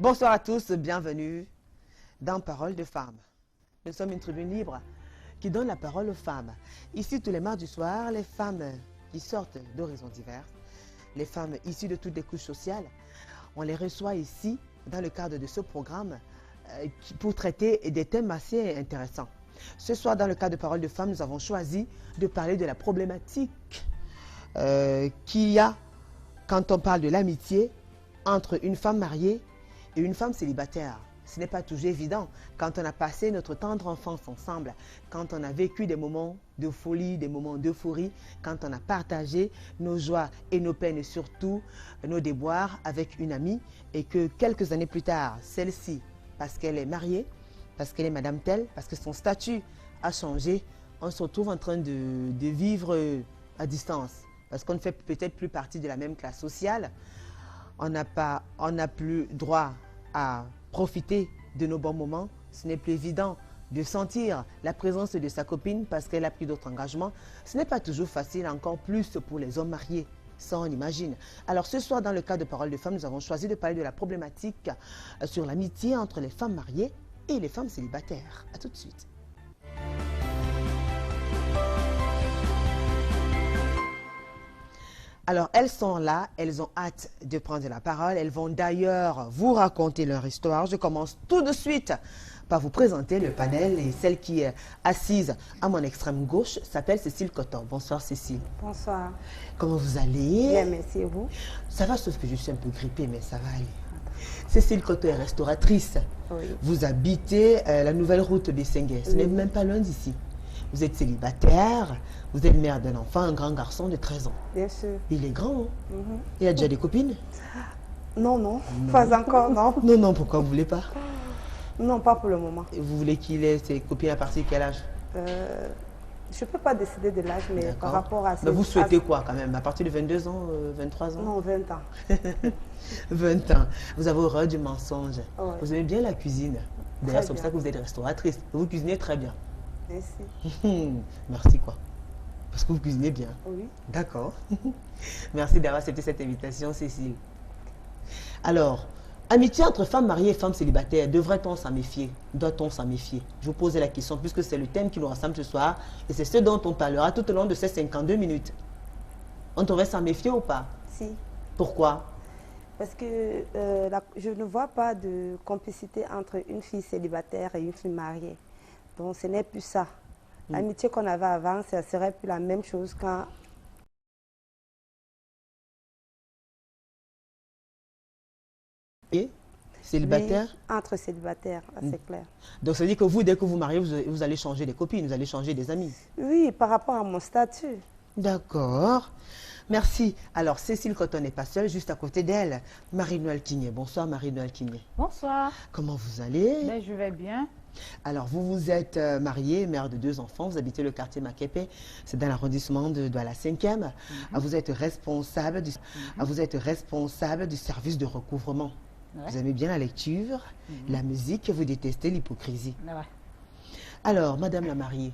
Bonsoir à tous, bienvenue dans Parole de femmes. Nous sommes une tribune libre qui donne la parole aux femmes. Ici, tous les mardis soirs, les femmes qui sortent d'horizons divers, les femmes issues de toutes les couches sociales, on les reçoit ici dans le cadre de ce programme pour traiter des thèmes assez intéressants. Ce soir, dans le cadre de Parole de femmes, nous avons choisi de parler de la problématique qu'il y a quand on parle de l'amitié entre une femme mariée et une femme célibataire. Ce n'est pas toujours évident quand on a passé notre tendre enfance ensemble, quand on a vécu des moments de folie, des moments d'euphorie, quand on a partagé nos joies et nos peines et surtout nos déboires avec une amie et que quelques années plus tard, celle-ci, parce qu'elle est mariée, parce qu'elle est madame telle, parce que son statut a changé, on se retrouve en train de vivre à distance, parce qu'on ne fait peut-être plus partie de la même classe sociale, on n'a plus droit à profiter de nos bons moments, ce n'est plus évident de sentir la présence de sa copine parce qu'elle a pris d'autres engagements. Ce n'est pas toujours facile, encore plus pour les hommes mariés, ça on imagine. Alors ce soir, dans le cadre de Parole de femmes, nous avons choisi de parler de la problématique sur l'amitié entre les femmes mariées et les femmes célibataires. A tout de suite. Alors, elles sont là, elles ont hâte de prendre la parole. Elles vont d'ailleurs vous raconter leur histoire. Je commence tout de suite par vous présenter le panel. Et celle qui est assise à mon extrême gauche s'appelle Cécile Coton. Bonsoir Cécile. Bonsoir. Comment vous allez? Bien, merci et vous? Ça va, sauf que je suis un peu grippée, mais ça va aller. Cécile Coton est restauratrice. Oui. Vous habitez la nouvelle route Bessengue. Ce n'est même pas loin d'ici. Vous êtes célibataire, vous êtes mère d'un enfant, un grand garçon de 13 ans. Bien sûr. Il est grand, hein? Il a déjà des copines? Non, pas encore, non. Non, pourquoi vous ne voulez pas? Non, pas pour le moment. Et vous voulez qu'il ait ses copines à partir de quel âge? Je ne peux pas décider de l'âge, mais par rapport à... Mais vous souhaitez quoi quand même? À partir de 22 ans, 23 ans? Non, 20 ans. 20 ans. Vous avez horreur du mensonge. Ouais. Vous aimez bien la cuisine. D'ailleurs, c'est pour bien. ça que vous êtes restauratrice. Vous cuisinez très bien. Merci. Merci quoi. Parce que vous cuisinez bien. Oui. D'accord. Merci d'avoir accepté cette invitation, Cécile. Alors, amitié entre femmes mariées et femmes célibataires, devrait-on s'en méfier? Doit-on s'en méfier? Je vous posais la question puisque c'est le thème qui nous rassemble ce soir et c'est ce dont on parlera tout au long de ces 52 minutes. On devrait s'en méfier ou pas? Si. Pourquoi? Parce que je ne vois pas de complicité entre une fille célibataire et une fille mariée. Donc ce n'est plus ça. L'amitié qu'on avait avant, ça serait plus la même chose quand... Et célibataire? Oui, entre célibataires, c'est clair. Donc ça veut dire que vous, dès que vous mariez, vous allez changer des copines, vous allez changer des amis. Oui, par rapport à mon statut. D'accord. Merci. Alors, Cécile Coton n'est pas seule, juste à côté d'elle, Marie-Noël Quignet. Bonsoir Marie-Noël Quignet. Bonsoir. Comment vous allez? Ben, je vais bien. Alors, vous êtes mariée, mère de 2 enfants, vous habitez le quartier Makepe, c'est dans l'arrondissement de la 5e. Vous êtes responsable du service de recouvrement. Ouais. Vous aimez bien la lecture, la musique, vous détestez l'hypocrisie. Ouais. Alors, madame la mariée,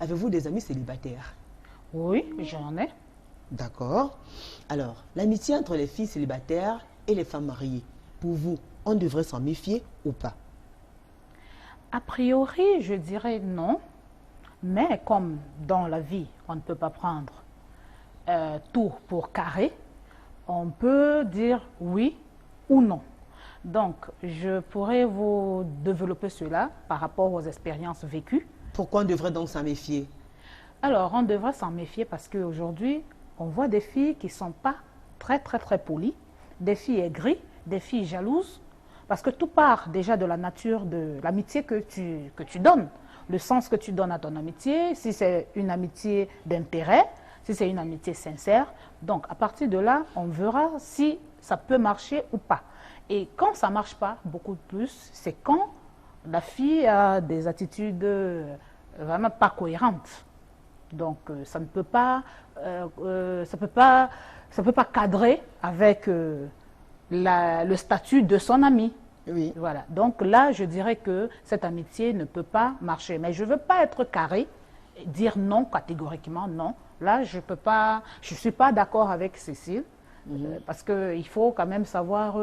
avez-vous des amis célibataires? Oui, j'en ai. D'accord. Alors, l'amitié entre les filles célibataires et les femmes mariées, pour vous, on devrait s'en méfier ou pas? A priori, je dirais non. Mais comme dans la vie, on ne peut pas prendre tout pour carré, on peut dire oui ou non. Donc, je pourrais vous développer cela par rapport aux expériences vécues. Pourquoi on devrait donc s'en méfier? Alors, on devrait s'en méfier parce qu'aujourd'hui, on voit des filles qui ne sont pas très polies, des filles aigries, des filles jalouses, parce que tout part déjà de la nature de l'amitié que tu donnes, le sens que tu donnes à ton amitié, si c'est une amitié d'intérêt, si c'est une amitié sincère. Donc, à partir de là, on verra si ça peut marcher ou pas. Et quand ça ne marche pas, beaucoup plus, c'est quand la fille a des attitudes vraiment pas cohérentes. Donc, ça ne peut pas, ça peut pas cadrer avec le statut de son ami. Oui. Voilà. Donc là, je dirais que cette amitié ne peut pas marcher. Mais je ne veux pas être carré, dire non catégoriquement, non. Là, je peux pas, je ne suis pas d'accord avec Cécile. Parce qu'il faut quand même savoir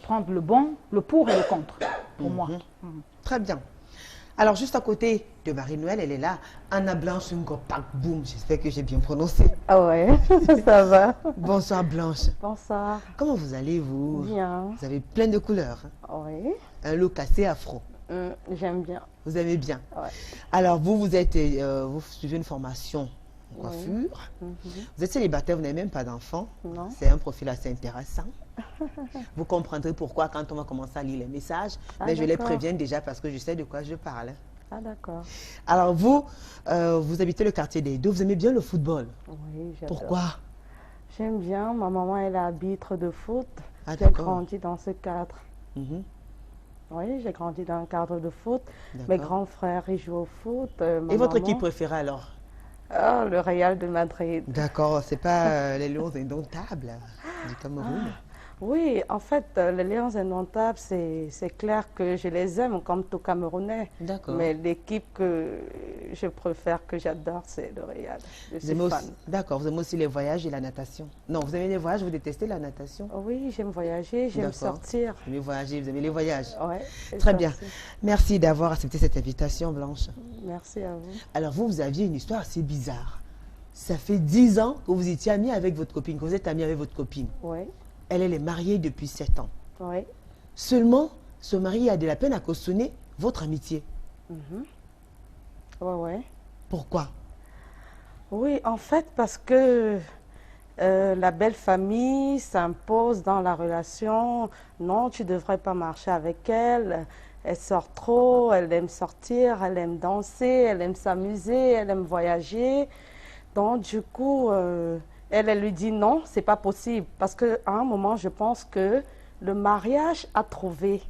prendre le bon, le pour et le contre, pour moi. Très bien. Alors, juste à côté de Marie-Noël, elle est là, Anna Blanche Ngopak Boum. J'espère que j'ai bien prononcé. Ah ouais, ça va. Bonsoir Blanche. Bonsoir. Comment vous allez, vous? Bien. Vous avez plein de couleurs. Oui. Un look assez afro. J'aime bien. Vous aimez bien. Ouais. Alors, vous suivez une formation en coiffure. Vous êtes célibataire, vous n'avez même pas d'enfant. Non. C'est un profil assez intéressant. Vous comprendrez pourquoi quand on va commencer à lire les messages. Mais je les préviens déjà parce que je sais de quoi je parle. Ah d'accord. Alors, vous habitez le quartier des Deux. Vous aimez bien le football. Oui, j'adore. Pourquoi? J'aime bien. Ma maman, elle est arbitre de foot. Ah, J'ai d'accord. grandi dans ce cadre. Oui, j'ai grandi dans un cadre de foot. Mes D'accord. grands frères, ils jouent au foot. Et votre équipe préférée alors? Ah, le Real de Madrid. D'accord, c'est pas les Lions indomptables du Cameroun. Oui, en fait, les Lions indomptables, c'est clair que je les aime comme tout Camerounais. D'accord. Mais l'équipe que je préfère, que j'adore, c'est le Real. Je suis fan. D'accord, vous aimez aussi les voyages et la natation. Non, vous aimez les voyages, vous détestez la natation? Oui, j'aime voyager, j'aime D'accord. sortir. Vous aimez voyager, vous aimez les voyages. Ouais, Très bien. sortir. Merci d'avoir accepté cette invitation, Blanche. Merci à vous. Alors, vous aviez une histoire assez bizarre. Ça fait 10 ans que vous étiez amie avec votre copine, que vous êtes amie avec votre copine. Oui, Elle est mariée depuis 7 ans. oui. Seulement, ce mari a de la peine à cautionner votre amitié. Ouais. Pourquoi? Oui, en fait, parce que la belle famille s'impose dans la relation. Non, tu ne devrais pas marcher avec elle. Elle sort trop, elle aime sortir, elle aime danser, elle aime s'amuser, elle aime voyager. Donc, du coup, elle lui dit non, c'est pas possible. Parce qu'à un moment, je pense que le mariage a trouvé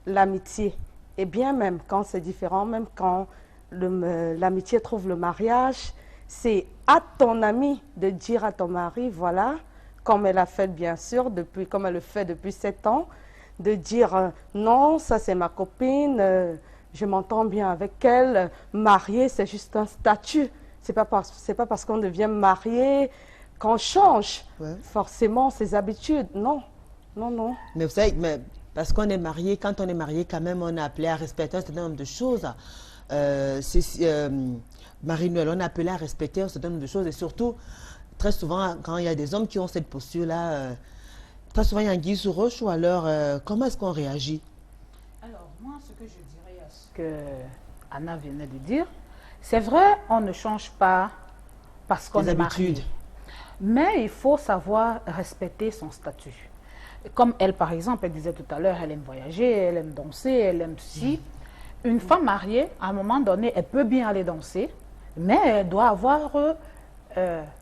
l'amitié. Et bien même quand c'est différent, même quand l'amitié trouve le mariage, c'est à ton ami de dire à ton mari, voilà, comme elle a fait bien sûr, comme elle le fait depuis 7 ans, de dire non, ça c'est ma copine, je m'entends bien avec elle, mariée c'est juste un statut. C'est pas parce qu'on devient marié qu'on change forcément ses habitudes. Non. Mais vous savez, parce qu'on est marié, quand on est marié, quand même, on est appelé à respecter un certain nombre de choses. Marie-Noël, on est appelé à respecter un certain nombre de choses. Et surtout, très souvent, quand il y a des hommes qui ont cette posture-là, très souvent, il y a un guise sous roche, ou alors, comment est-ce qu'on réagit? Alors, moi, ce que je dirais à ce que Anna venait de dire, c'est vrai, on ne change pas parce qu'on est marié. Mais il faut savoir respecter son statut. Comme elle, par exemple, elle disait tout à l'heure, elle aime voyager, elle aime danser, elle aime ceci. Une femme mariée, à un moment donné, elle peut bien aller danser, mais elle doit avoir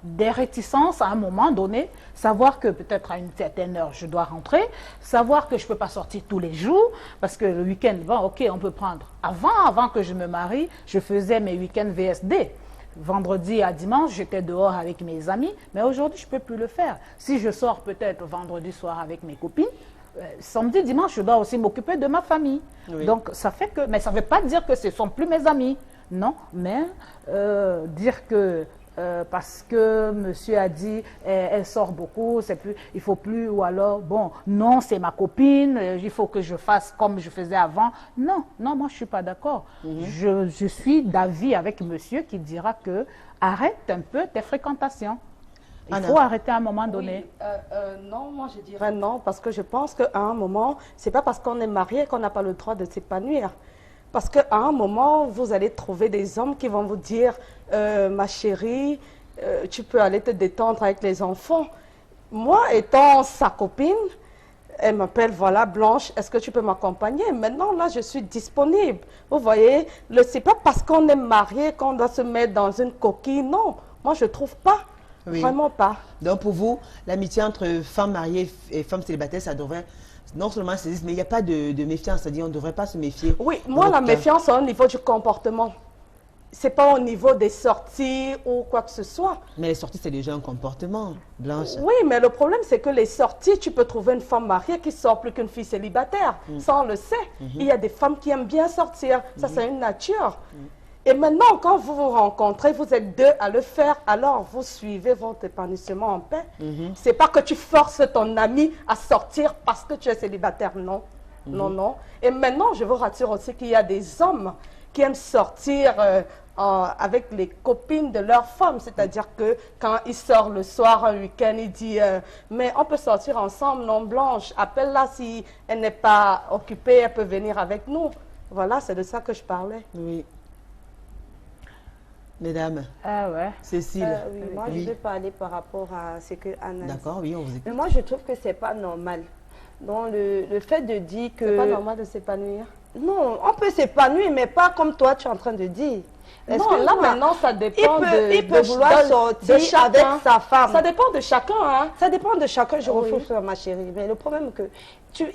des réticences à un moment donné, savoir que peut-être à une certaine heure, je dois rentrer, savoir que je ne peux pas sortir tous les jours, parce que le week-end, bon, ok, on peut prendre. Avant que je me marie, je faisais mes week-ends VSD. Vendredi à dimanche, j'étais dehors avec mes amis, mais aujourd'hui, je ne peux plus le faire. Si je sors peut-être vendredi soir avec mes copines, samedi, dimanche, je dois aussi m'occuper de ma famille. Oui. Donc, ça fait que... Mais ça ne veut pas dire que ce ne sont plus mes amis. Non, mais dire que parce que monsieur a dit elle sort beaucoup, c'est plus, il faut plus, ou alors, bon, non, c'est ma copine, il faut que je fasse comme je faisais avant. Non, moi, je ne suis pas d'accord. Je suis d'avis avec monsieur qui dira que arrête un peu tes fréquentations. Il faut arrêter à un moment donné. Non, moi je dirais non, parce que je pense qu'à un moment, ce n'est pas parce qu'on est marié qu'on n'a pas le droit de s'épanouir. Parce qu'à un moment, vous allez trouver des hommes qui vont vous dire ma chérie, tu peux aller te détendre avec les enfants. Moi, étant sa copine, elle m'appelle, voilà, Blanche, est-ce que tu peux m'accompagner? Maintenant, là, je suis disponible. Vous voyez, ce n'est pas parce qu'on est marié qu'on doit se mettre dans une coquille. Non, moi, je ne trouve pas. Oui. Vraiment pas. Donc, pour vous, l'amitié entre femmes mariées et femmes célibataires, ça devrait non seulement se dire, mais il n'y a pas de méfiance, c'est-à-dire on ne devrait pas se méfier. Oui, moi, la méfiance, c'est au niveau du comportement. Ce n'est pas au niveau des sorties ou quoi que ce soit. Mais les sorties, c'est déjà un comportement, Blanche. Oui, mais le problème, c'est que les sorties, tu peux trouver une femme mariée qui sort plus qu'une fille célibataire. Ça, on le sait. Il y a des femmes qui aiment bien sortir. Ça, c'est une nature. Et maintenant, quand vous vous rencontrez, vous êtes deux à le faire, alors vous suivez votre épanouissement en paix. C'est pas que tu forces ton ami à sortir parce que tu es célibataire, non. Non, non. Et maintenant, je vous rassure aussi qu'il y a des hommes qui aiment sortir avec les copines de leur femme. C'est-à-dire que quand il sort le soir, un week-end, il dit mais on peut sortir ensemble, non Blanche, appelle-la si elle n'est pas occupée, elle peut venir avec nous. Voilà, c'est de ça que je parlais. Oui. Mesdames, Ah ouais. Cécile. Oui, moi, je vais parler par rapport à ce que Anna dit. D'accord, oui, on vous écoute. Mais moi, je trouve que c'est pas normal. Donc, le fait de dire que... C'est pas normal de s'épanouir. Non, on peut s'épanouir, mais pas comme toi, tu es en train de dire. Non, là maintenant, ça dépend il peut vouloir sortir avec sa femme. Ça dépend de chacun. Hein. Ça dépend de chacun, je refuse ça, ma chérie. Mais le problème est que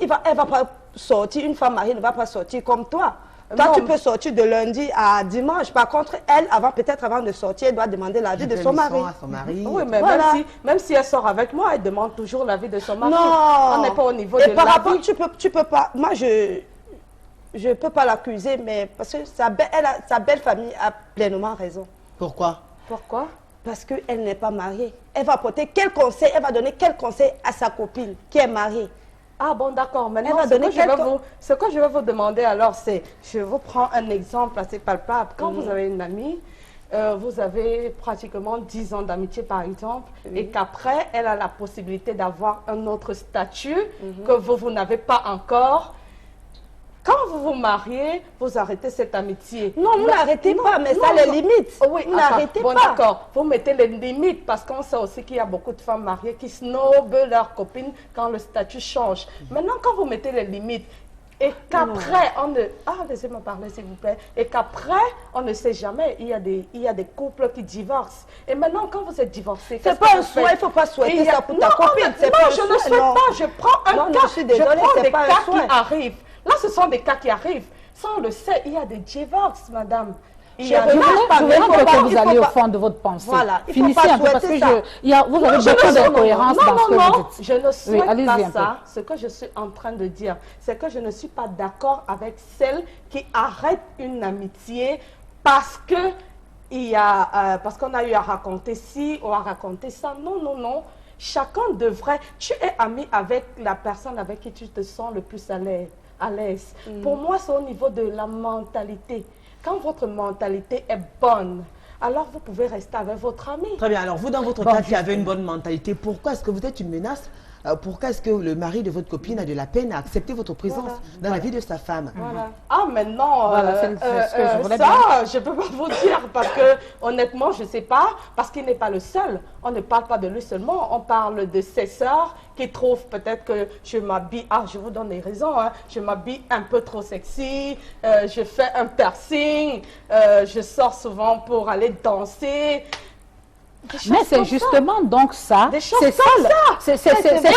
elle va pas sortir, une femme mariée ne va pas sortir comme toi. Toi, tu peux sortir de lundi à dimanche. Par contre, elle, peut-être avant de sortir, elle doit demander l'avis de son mari. À son mari. Oui, mais voilà. même si elle sort avec moi, elle demande toujours l'avis de son mari. Non. On n'est pas au niveau Et de par rapport, l'avis. tu peux pas. Moi, je ne peux pas l'accuser, mais parce que sa belle famille a pleinement raison. Pourquoi? Pourquoi? Parce qu'elle n'est pas mariée. Elle va apporter quel conseil, elle va donner quel conseil à sa copine qui est mariée. Ah bon, d'accord. Maintenant, va donner ce que je vais vous demander alors, c'est, je vous prends un exemple assez palpable. Quand vous avez une amie, vous avez pratiquement 10 ans d'amitié par exemple, et qu'après, elle a la possibilité d'avoir un autre statut que vous n'avez pas encore. Quand vous vous mariez, vous arrêtez cette amitié. Non, vous n'arrêtez pas, mais ça les limite. Oui, vous n'arrêtez bon, pas. D'accord, vous mettez les limites parce qu'on sait aussi qu'il y a beaucoup de femmes mariées qui snobent leurs copines quand le statut change. Maintenant, quand vous mettez les limites et qu'après, on ne... Ah, laissez-moi parler s'il vous plaît. Et qu'après, on ne sait jamais, il y a des couples qui divorcent. Et maintenant, quand vous êtes divorcé, c'est pas un souhait, il ne faut pas souhaiter ça pour ta copine. Non, je ne souhaite pas, je prends un cas, je suis désolée, je prends des pas cas un souhait. qui arrivent. Là, ce sont des cas qui arrivent. Ça, on le sait, il y a des divorces, madame. Je voudrais que vous alliez au fond de votre pensée. Voilà, finissez un peu parce que vous avez beaucoup d'incohérences dans ce que vous dites. Je ne souhaite pas ça. Peu. Ce que je suis en train de dire, c'est que je ne suis pas d'accord avec celle qui arrête une amitié parce que parce qu'on a eu à raconter ci ou à raconter ça. Non, non, non. Chacun devrait... Tu es ami avec la personne avec qui tu te sens le plus à l'aise. Pour moi, c'est au niveau de la mentalité. Quand votre mentalité est bonne, alors vous pouvez rester avec votre ami. Très bien. Alors, vous, dans votre cas, qui avez une bonne mentalité, pourquoi est-ce que vous êtes une menace? Pourquoi est-ce que le mari de votre copine a de la peine à accepter votre présence dans la vie de sa femme? Ah, maintenant, ce que je voulais ça, je ne peux pas vous dire parce que, honnêtement, je ne sais pas, parce qu'il n'est pas le seul. On ne parle pas de lui seulement, on parle de ses sœurs qui trouvent peut-être que je m'habille, je vous donne les raisons, hein, je m'habille un peu trop sexy, je fais un piercing, je sors souvent pour aller danser. Mais c'est justement donc ça. Des choses c'est comme ça. C'est cette chose-là.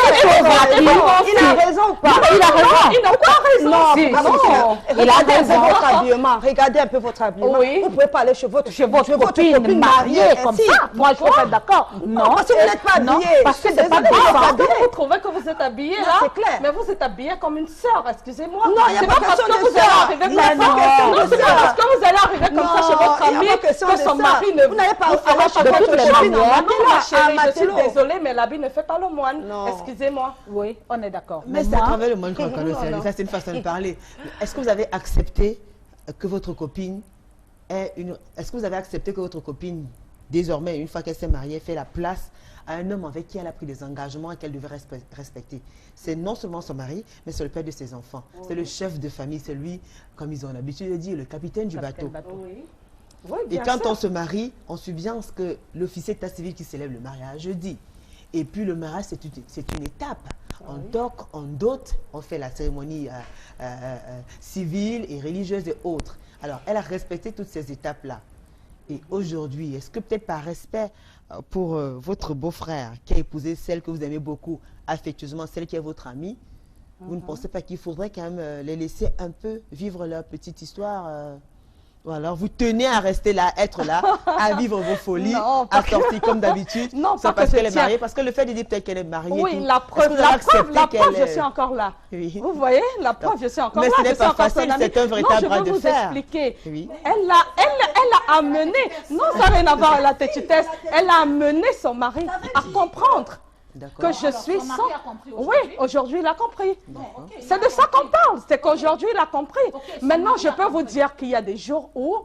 Il a raison ou pas? Il a raison. Il n'a pas raison. Non, Si, non. il a Regardez un peu raison. votre habillement. Regardez un peu votre habillement. Oui. Vous pouvez pas aller chez votre copine mariée comme ça. Moi, je ne suis pas d'accord. Non, parce que vous n'êtes pas non, habillée. parce que c'est pas Désolée, vous êtes décent. habillée. Vous trouvez que vous êtes habillé là? C'est clair. Mais vous êtes habillé comme une sœur, excusez-moi. Non, il n'y a C'est pas parce question que de vous allez ça. arriver Il n'y a comme pas ça. question Non, de c'est ça. parce que vous allez arriver comme ça chez votre Non, il n'y ami a pas question que de son ça. mari ne Vous n'allez pas vous fera aller pas chez votre votre copine. copine en Non, matelot, ma chérie, en je suis matelot. désolée, mais l'habit ne fait pas le moine. Non. Excusez-moi. Oui, on est d'accord. Mais c'est à travers le monde qu'on connaît. Non. Ça, c'est une façon de parler. Est-ce que vous avez accepté que votre copine Est-ce que vous avez accepté que votre copine, désormais, une fois qu'elle s'est mariée, fait la place à un homme avec qui elle a pris des engagements et qu'elle devait respecter? C'est non seulement son mari, mais c'est le père de ses enfants. Oui. C'est le chef de famille, c'est lui, comme ils ont l'habitude de dire, le capitaine du bateau. Oui. Oui, Et bien quand sûr. on se marie, on suit bien ce que l'officier d'état civil qui célèbre le mariage dit. Et puis le mariage, c'est une étape. On toque, on dote, on fait la cérémonie civile et religieuse et autres. Alors, elle a respecté toutes ces étapes-là. Et aujourd'hui, est-ce que peut-être par respect pour votre beau-frère qui a épousé celle que vous aimez beaucoup, affectueusement, celle qui est votre amie, vous ne pensez pas qu'il faudrait quand même les laisser un peu vivre leur petite histoire Ou alors vous tenez à rester là, être là, à vivre vos folies, Non, à sortir comme d'habitude. Non, c'est pas parce que je qu'elle est tiens. mariée, parce que le fait de dire peut-être qu'elle est mariée. Oui, tout, la preuve, je suis encore là. Oui. Vous voyez, la preuve, je suis encore Mais là. ce n'est je suis pas encore facile, son amie. c'est un véritable Non, je bras vais de vous fer. expliquer. Oui. Elle a amené, non, ça n'a rien à voir avec la têtutesse, elle a amené son mari à comprendre que je suis son sans... mari a compris Oui, aujourd'hui? aujourd'hui, il a compris. C'est de ça qu'on parle, c'est qu'aujourd'hui, il a compris. Maintenant, je peux vous dire qu'il y a des jours où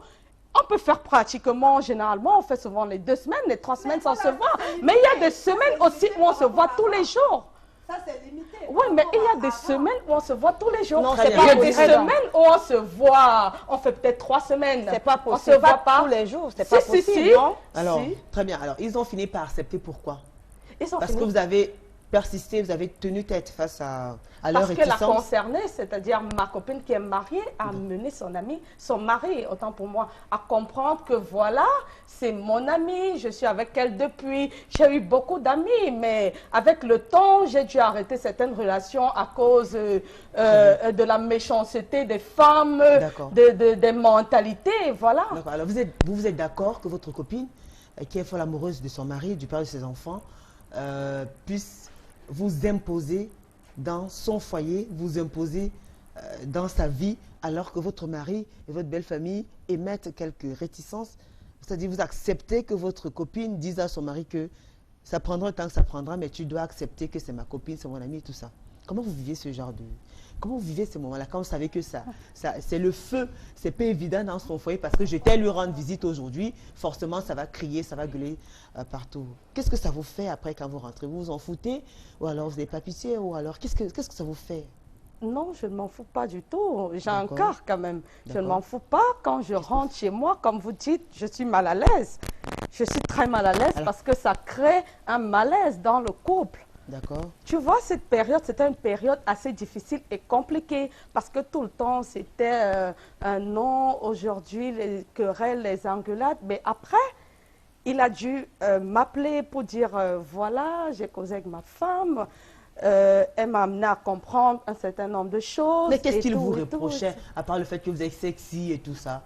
on peut faire pratiquement, généralement, on fait souvent les 2 semaines, les 3 semaines sans se voir. Mais il y a des semaines aussi où on se voit tous les jours. Ça, c'est limité. Oui, mais il y a des semaines où on se voit tous les jours. Non, Il c'est y pas a des possible. semaines où on se voit, on fait peut-être 3 semaines. C'est pas On possible. se voit pas tous les jours. C'est Si, pas si, possible, si. non? Alors, Si. très bien. Alors, ils ont fini par accepter. Pourquoi? Ils ont Parce fini. que vous avez persisté, vous avez tenu tête face à leur Parce que la réticence. concernée, c'est-à-dire ma copine qui est mariée, a amené son ami, son mari, autant pour moi, à comprendre que voilà, c'est mon amie, je suis avec elle depuis. J'ai eu beaucoup d'amis, mais avec le temps, j'ai dû arrêter certaines relations à cause de la méchanceté des femmes, D'accord. des mentalités, voilà. D'accord. Alors, vous êtes d'accord que votre copine, qui est folle amoureuse de son mari, du père de ses enfants, puisse vous imposer dans son foyer, vous imposer dans sa vie, alors que votre mari et votre belle famille émettent quelques réticences. C'est-à-dire, vous acceptez que votre copine dise à son mari que ça prendra le temps que ça prendra, mais tu dois accepter que c'est ma copine, c'est mon amie et tout ça. Comment vous vivez ce genre de... Comment vous vivez ce moment-là quand vous savez que ça c'est le feu, c'est pas évident dans son foyer parce que je t'ai lui rendre visite aujourd'hui, forcément ça va crier, ça va gueuler partout. Qu'est-ce que ça vous fait après quand vous rentrez? Vous vous en foutez? Ou alors vous n'avez pas pitié? Ou alors qu'est-ce que ça vous fait? Non, je ne m'en fous pas du tout. J'ai un D'accord. cœur quand même. Je ne D'accord. m'en fous pas. Quand je rentre chez moi, comme vous dites, je suis mal à l'aise. Je suis très mal à l'aise Alors- parce que ça crée un malaise dans le couple. D'accord. Tu vois, cette période, c'était une période assez difficile et compliquée parce que tout le temps, c'était un non, aujourd'hui, les querelles, les engueulades. Mais après, il a dû m'appeler pour dire, voilà, j'ai causé avec ma femme. Elle m'a amené à comprendre un certain nombre de choses. Mais qu'est-ce et qu'il tout, vous et tout. reprochait, à part le fait que vous êtes sexy et tout ça?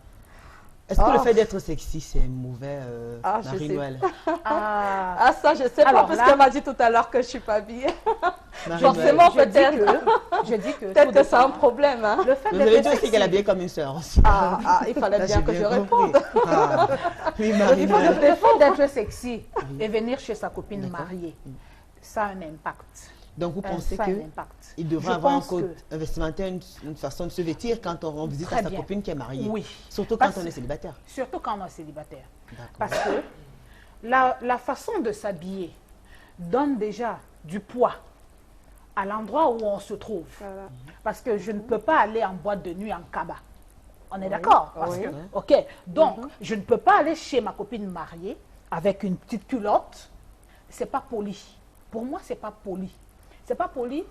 Est-ce que le fait d'être sexy, c'est mauvais, Ah, je sais. Marie-Noël? Ah, ça, je sais pas, Alors parce là- qu'elle m'a dit tout à l'heure que je suis pas habillée. Marie-Noël. Forcément, Je dis peut-être. je dis que Peut-être tout que c'est un dépend. problème. Hein. Le fait Vous avez d'être dit aussi sexy, qu'elle est habillée comme une sœur aussi. Il fallait Là, bien que j'ai je compris. réponde. Ah, oui, le Marie-Noël. fait d'être sexy et venir chez sa copine mariée, ça a un impact. Donc vous pensez Ça a un que impact. il devrait Je avoir un pense code vestimentaire, une façon de se vêtir quand on visite Très sa bien. copine qui est mariée? Oui. Surtout quand Parce- on est célibataire. Surtout quand on est célibataire. D'accord. Parce que la façon de s'habiller donne déjà du poids à l'endroit où on se trouve. Voilà. Parce que je ne peux pas aller en boîte de nuit en cabas. On est d'accord? Parce Oui. que, ok, donc je ne peux pas aller chez ma copine mariée avec une petite culotte. C'est pas poli. Pour moi, c'est pas poli. C'est pas poli.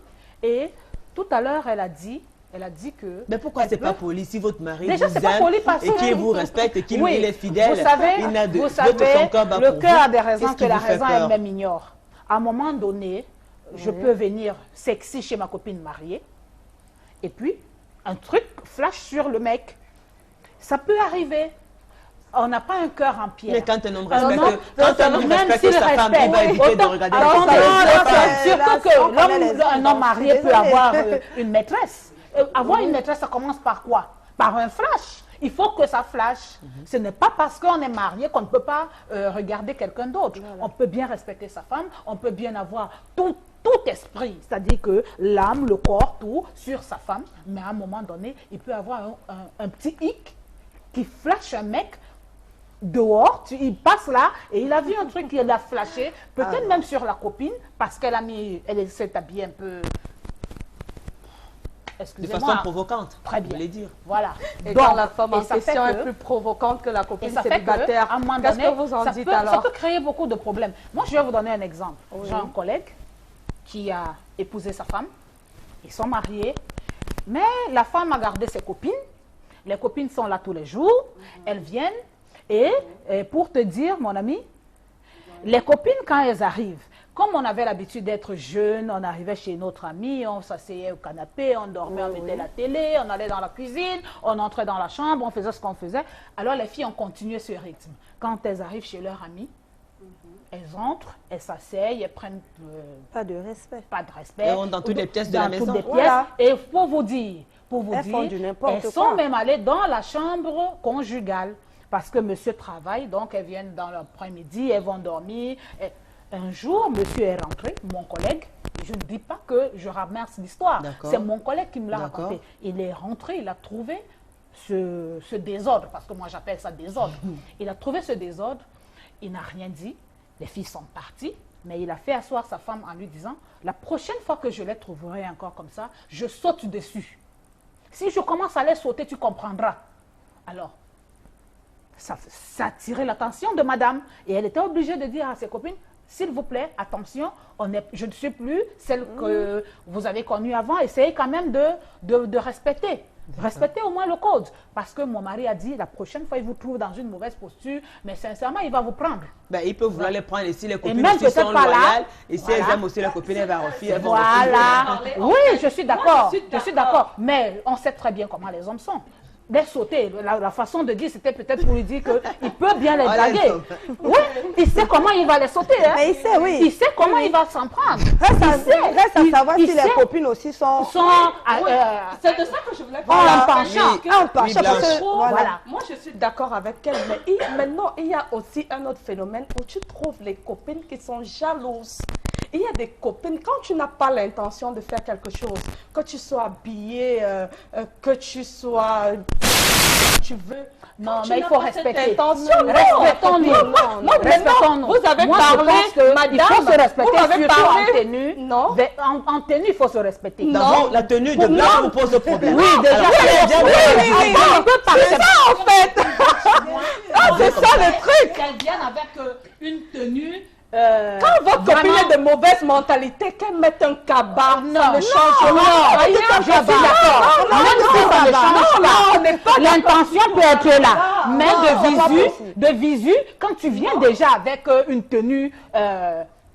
Et tout à l'heure, elle a dit que... Mais pourquoi elle c'est pas peut- poli si votre mari Déjà, vous c'est pas aime poli parce et qu'il que- vous respecte et qu'il Oui. il est fidèle, Vous savez, il n'a de vous votre savez, son cœur bat le pour cœur vous. a des raisons Qu'est-ce qui que la vous fait raison peur? elle-même ignore. À un moment donné, je peux venir sexy chez ma copine mariée et puis un truc flash sur le mec. Ça peut arriver. On n'a pas un cœur en pierre. Mais quand un homme Un respecte, homme- quand un homme même respecte s'il sa femme, il va respecte, éviter de autant- regarder Alors, les non, femmes. non, c'est- surtout là, que on connaît les un hommes, homme donc marié je suis peut désolée. avoir une maîtresse. Avoir une maîtresse, ça commence par quoi? Par un flash. Il faut que ça flash. Ce n'est pas parce qu'on est marié qu'on ne peut pas regarder quelqu'un d'autre. On peut bien respecter sa femme, on peut bien avoir tout esprit, c'est-à-dire que l'âme, le corps, tout sur sa femme, mais à un moment donné, il peut avoir un petit hic qui flash un mec dehors, il passe là et il a vu un truc qu'il a flashé, peut-être même sur la copine, parce qu'elle s'est habillée un peu, De excusez-moi, façon provocante, Très vous bien. voulez dire. Voilà. Et Donc, quand la femme en et ça fait question est que- plus provocante que la et copine ça fait qu'à célibataire, un moment qu'est-ce donné, que vous en ça dites peut, ça alors? peut créer beaucoup de problèmes. Moi, je vais vous donner un exemple. J'ai un collègue qui a épousé sa femme. Ils sont mariés. Mais la femme a gardé ses copines. Les copines sont là tous les jours. Elles viennent. Et pour te dire, mon ami, les copines, quand elles arrivent, Comme on avait l'habitude d'être jeune, on arrivait chez notre ami, on s'asseyait au canapé, on dormait, on mettait la télé, on allait dans la cuisine, on entrait dans la chambre, on faisait ce qu'on faisait. Alors les filles ont continué ce rythme. Quand elles arrivent chez leur ami, elles entrent, elles s'asseyent, elles prennent Pas de respect. pas de respect. Et on dans toutes les pièces de la maison. Dans toutes les Voilà. pièces. Et pour vous dire, Elles font du n'importe elles quoi. sont même allées dans la chambre conjugale parce que monsieur travaille, donc elles viennent dans l'après-midi, elles vont dormir. Un jour, monsieur est rentré, mon collègue. Je ne dis pas que je ramasse l'histoire. D'accord. C'est mon collègue qui me l'a D'accord. raconté. Il est rentré, il a trouvé ce désordre, parce que moi j'appelle ça désordre. Il a trouvé ce désordre, il n'a rien dit. Les filles sont parties, mais il a fait asseoir sa femme en lui disant, la prochaine fois que je les trouverai encore comme ça, je saute dessus. Si je commence à les sauter, tu comprendras. Alors, ça attirait l'attention de madame. Et elle était obligée de dire à ses copines, s'il vous plaît, attention, je ne suis plus celle que vous avez connue avant. Essayez quand même de respecter. Respectez au moins le code. Parce que mon mari a dit, la prochaine fois, il vous trouve dans une mauvaise posture, mais sincèrement, il va vous prendre. Ben, il peut vouloir les prendre et si les copines même aussi sont peut-être pas là. loyales, et si Voilà. elles aiment aussi les copines, elles vont refuser. Voilà. En Oui, fait, je suis moi, d'accord. je suis Je suis d'accord. d'accord. Mais on sait très bien comment les hommes sont. Les sauter, la façon de dire, c'était peut-être pour lui dire qu'il peut bien les Oh, draguer. les hommes. Oui, il sait comment il va les sauter. Hein. Mais il sait, oui. Il sait comment il va s'en prendre. Reste à Il- savoir il si sait- les copines aussi sont Sont C'est de ça que je voulais en parler. penchant. Oui. en penchant. Oui, Parce que, Blanche. Voilà. Moi, je suis d'accord avec elle, mais maintenant, il y a aussi un autre phénomène où tu trouves les copines qui sont jalouses. Il y a des copines, quand tu n'as pas l'intention de faire quelque chose, que tu sois habillée, que tu sois... tu veux... Non, tu mais il n'as faut pas cette respecter. intention, non. Respectons-nous. Non, maintenant, Respectons-nous. vous avez Moi, je parlé, pense que madame, il faut se respecter, vous avez surtout parlé- en tenue. Non. En tenue, il faut se respecter. D'abord, la tenue de blanc vous pose problème. Oui, déjà, Alors, c'est elle vient de- on peut pas C'est ça, en fait. C'est ça le truc. Qu'elles viennent avec une tenue. Quand votre copine est de mauvaise mentalité, qu'elle mette un cabas, ça ne change non, rien. je suis d'accord. Même si ça ne change pas, on n'est pas l'intention peut être là. Mais c'est pas possible. de visu, quand tu viens déjà avec une tenue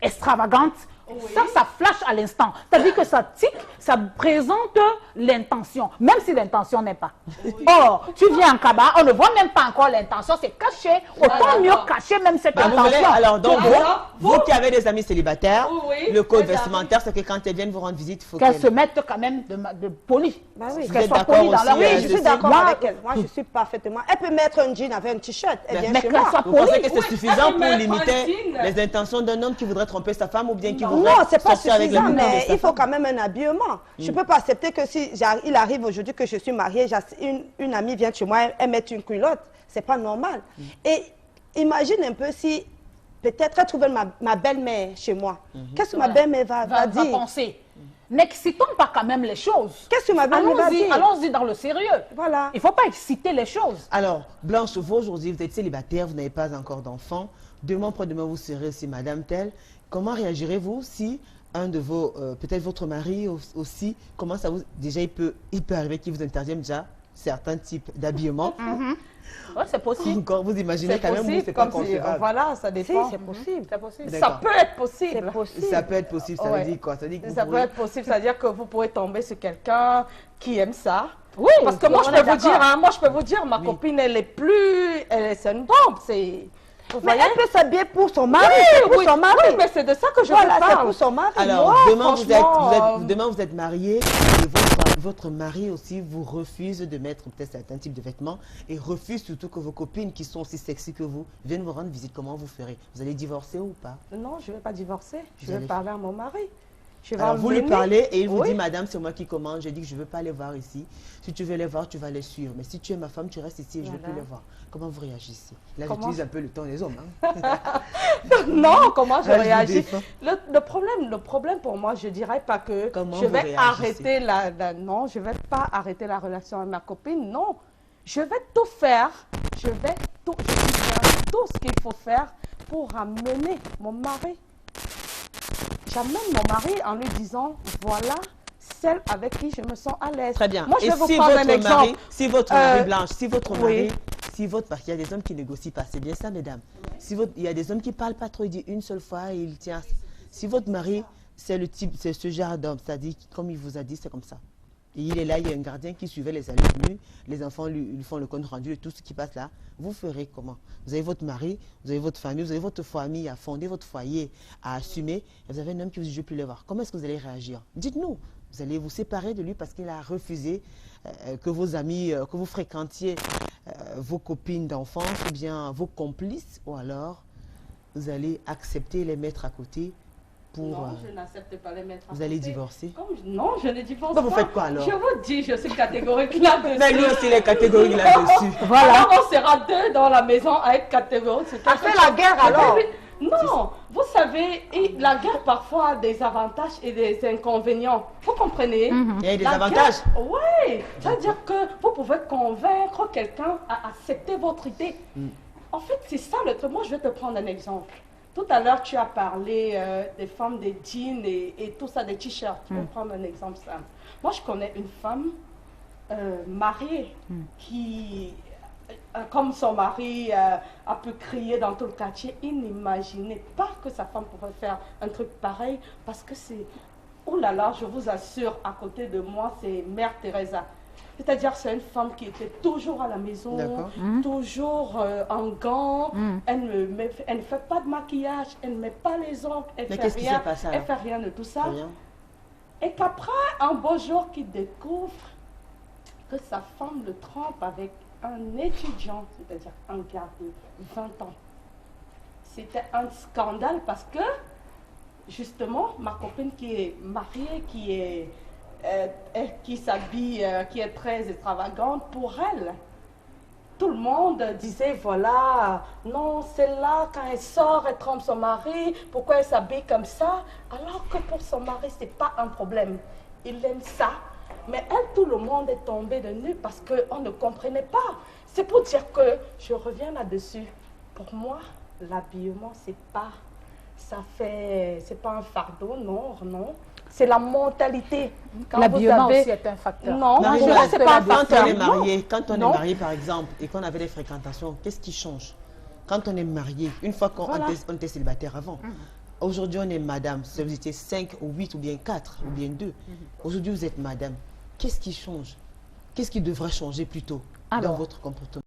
extravagante, ça flash à l'instant. C'est-à-dire que ça tique, ça présente l'intention, même si l'intention n'est pas. Or, tu viens en cabas, on ne voit même pas encore l'intention, c'est caché. Autant mieux cacher même cette Bah, vous voulez, intention. alors, donc, Alors, vous qui avez des amis célibataires, Oui, le code les amis. vestimentaire, c'est que quand elles viennent vous rendre visite, il faut Qu'elles qu'elles... se mettent quand même de poli. Bah oui. Vous Qu'elles êtes soient d'accord polies dans aussi, leur Oui, hein, je suis sais. d'accord Moi, avec elle. Moi, je suis parfaitement... Elle peut mettre un jean avec un t-shirt. Elle vient Mais chez qu'elle moi. soit Vous pensez polie. que c'est Oui, suffisant elle pour met limiter un jean. les intentions d'un homme qui voudrait tromper sa femme ou bien qui Non, voudrait c'est pas sortir avec les suffisant, mouvements de mais sa il faut femme? quand même un habillement. Je ne peux pas accepter que si il arrive aujourd'hui que je suis mariée, une amie vient chez moi, elle met une culotte. C'est pas normal. Et imagine un peu si peut-être elle trouve ma belle-mère chez moi. Qu'est-ce que ma belle-mère va va dire? penser. N'excitons pas quand même les choses. Qu'est-ce que ma belle-mère va dire? Allons-y dans le sérieux. Voilà. Il ne faut pas exciter les choses. Alors, Blanche, vous aujourd'hui, vous êtes célibataire, vous n'avez pas encore d'enfant. Demain, après-demain, vous serez aussi Madame telle. Comment réagirez-vous si un de vos, peut-être votre mari aussi, comment ça vous... Déjà, il peut arriver qu'il vous interdise déjà certains types d'habillement. Ouais, c'est possible. Encore, vous imaginez C'est quand même, vous, possible, c'est pas comme si, concevable. voilà, ça Si, dépend. c'est possible. C'est possible. Ça D'accord. peut être possible. C'est possible. Ça peut être possible, ça Ouais. veut dire quoi? Ça veut dire que vous Ça peut pourrez- être possible, c'est-à-dire que vous pourrez tomber sur quelqu'un qui aime ça. Oui, Parce que moi, je on peux est vous dire, d'accord. hein, moi, je peux vous dire, ma copine, c'est une bombe, c'est... Vous Mais voyez? elle peut s'habiller pour son mari. Oui, c'est pour oui, son mari. oui, mais c'est de ça que je Voilà, vous c'est parle. pour son mari. Alors, Moi, demain, franchement, demain, vous êtes marié et votre mari aussi vous refuse de mettre peut-être certains types de vêtements et refuse surtout que vos copines qui sont aussi sexy que vous viennent vous rendre visite. Comment vous ferez? Vous allez divorcer ou pas? Non, je ne vais pas divorcer. Je Vous vais allez- parler à mon mari. Je vais Alors, vous lui emmener. parlez et il vous Oui. dit, madame, c'est moi qui commande. Je dis que je ne veux pas les voir ici. Si tu veux les voir, tu vas les suivre. Mais si tu es ma femme, tu restes ici et je ne veux Voilà. plus les voir. Comment vous réagissez? Là, Comment- j'utilise un peu le temps des hommes. Hein. Non, comment je Là, je vous réagis? défends. Le problème pour moi, je dirais pas que Comment je vous vais réagissez? arrêter non, je vais pas arrêter la relation avec ma copine, non. Je vais tout faire, je vais faire tout ce qu'il faut faire pour ramener mon mari. J'amène mon mari en lui disant, voilà celle avec qui je me sens à l'aise. Très bien. Moi, je et vais vous si prendre votre un exemple. mari, si votre mari Euh, Blanche, si votre oui. mari, si votre parce qu'il y a des hommes qui négocient pas, c'est bien ça, mesdames. Si il y a des hommes qui parlent pas trop, il dit une seule fois, il tient. Si votre mari, c'est le type, c'est ce genre d'homme, c'est-à-dire, comme il vous a dit, c'est comme ça. Et il est là, il y a un gardien qui suivait les allées et venues, les enfants lui font le compte rendu et tout ce qui passe là. Vous ferez comment? Vous avez votre mari, vous avez votre famille, vous avez votre famille à fonder, votre foyer à assumer, et vous avez un homme qui vous dit je ne veux plus le voir. Comment est-ce que vous allez réagir? Dites-nous. Vous allez vous séparer de lui parce qu'il a refusé que vos amis, que vous fréquentiez vos copines d'enfance ou bien vos complices, ou alors vous allez accepter les mettre à côté pour... Non, je n'accepte pas les mettre à vous allez côté. divorcer? Non, je ne divorce Bah, pas. vous faites quoi alors? Je vous dis, je suis catégorique là-dessus. Mais lui aussi, les catégories là-dessus. Voilà. Alors, on sera deux dans la maison à être catégoriques. On fait la guerre alors. Non, vous savez, la guerre parfois a des avantages et des inconvénients. Vous comprenez? Il y a des La avantages. Oui, c'est-à-dire que vous pouvez convaincre quelqu'un à accepter votre idée. En fait, c'est ça le truc. Moi, je vais te prendre un exemple. Tout à l'heure, tu as parlé des femmes, des jeans et tout ça, des t-shirts. Je vais prendre un exemple simple. Moi, je connais une femme mariée qui, comme son mari a pu crier dans tout le quartier, il n'imaginait pas que sa femme pourrait faire un truc pareil parce que c'est... Oh là là, je vous assure, à côté de moi, c'est Mère Teresa. C'est-à-dire, c'est une femme qui était toujours à la maison, toujours en gants. Elle ne fait pas de maquillage, elle ne met pas les ongles, elle Mais fait rien. Elle fait rien de tout ça. Rien. Et qu'après, un beau jour, qu'il découvre que sa femme le trompe avec un étudiant, c'est-à-dire un gars de 20 ans. C'était un scandale parce que, justement, ma copine qui est mariée, qui s'habille, qui est très extravagante, pour elle, tout le monde disait, voilà, non, celle-là, quand elle sort, elle trompe son mari, pourquoi elle s'habille comme ça? Alors que pour son mari, ce n'est pas un problème. Il aime ça. Mais elle, tout le monde est tombé de nu parce qu'on ne comprenait pas. C'est pour dire que, je reviens là-dessus, pour moi, l'habillement, c'est pas un fardeau, non, non. C'est la mentalité. L'habillement aussi est un facteur. Non, Marie, pour moi, c'est pas un quand facteur. on est marié, quand on Non. est marié par exemple, et qu'on avait des fréquentations, qu'est-ce qui change? Quand on est marié, une fois qu'on était célibataire avant, aujourd'hui on est madame, si vous étiez 5 ou 8 ou bien 4 ou bien 2, aujourd'hui vous êtes madame. Qu'est-ce qui change? Qu'est-ce qui devrait changer plutôt dans votre comportement?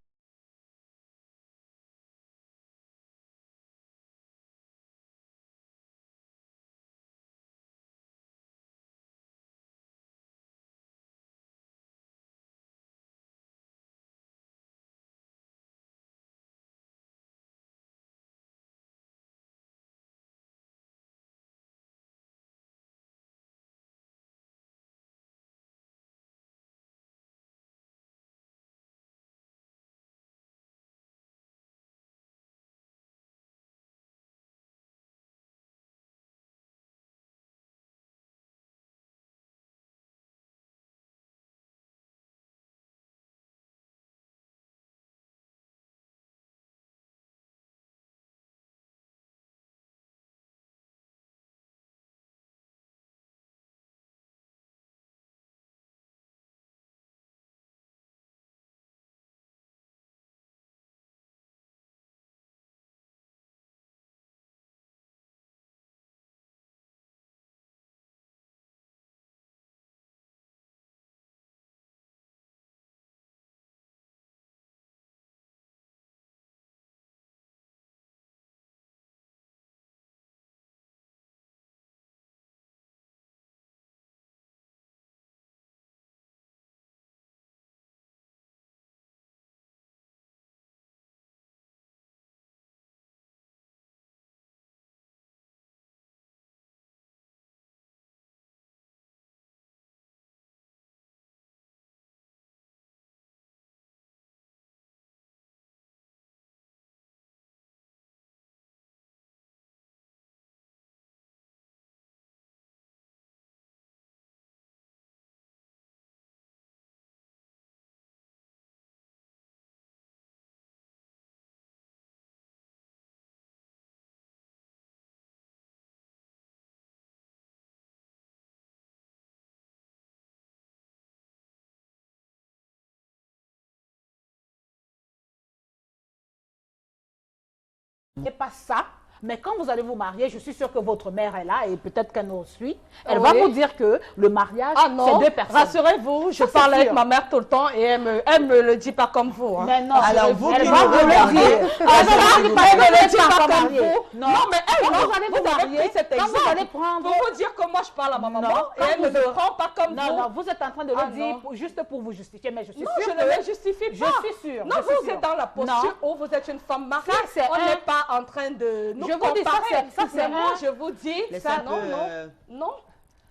Et pas ça, Mais quand vous allez vous marier, je suis sûre que votre mère est là et peut-être qu'elle nous suit. Elle Oui. va vous dire que le mariage, Ah non, c'est deux personnes. rassurez-vous, je Ça, c'est parle avec sûr. ma mère tout le temps et elle me le dit pas comme vous. Hein. Mais non, Alors, vous elle qui va nous vous le regardez, dire. Elle me le dit pas comme marier. vous. Non, mais elle, quand non, vous allez vous avez marier, pris cet quand vous exemple allez prendre... pour vous dire que moi je parle à ma maman Non, et quand elle ne vous me aurez- prend pas comme Non, vous. non, vous êtes en train de le Ah, dire non. juste pour vous justifier, mais je suis Non, sûre je que... ne le justifie pas. Je suis sûre. Non, je suis vous sûre. êtes dans la posture où vous êtes une femme mariée. Ça, c'est On un- n'est pas en train de nous Je vous dis, ça, comparer. c'est- ça, c'est Mais moi, un- je vous dis, Laissez ça, un peu, non, non, non.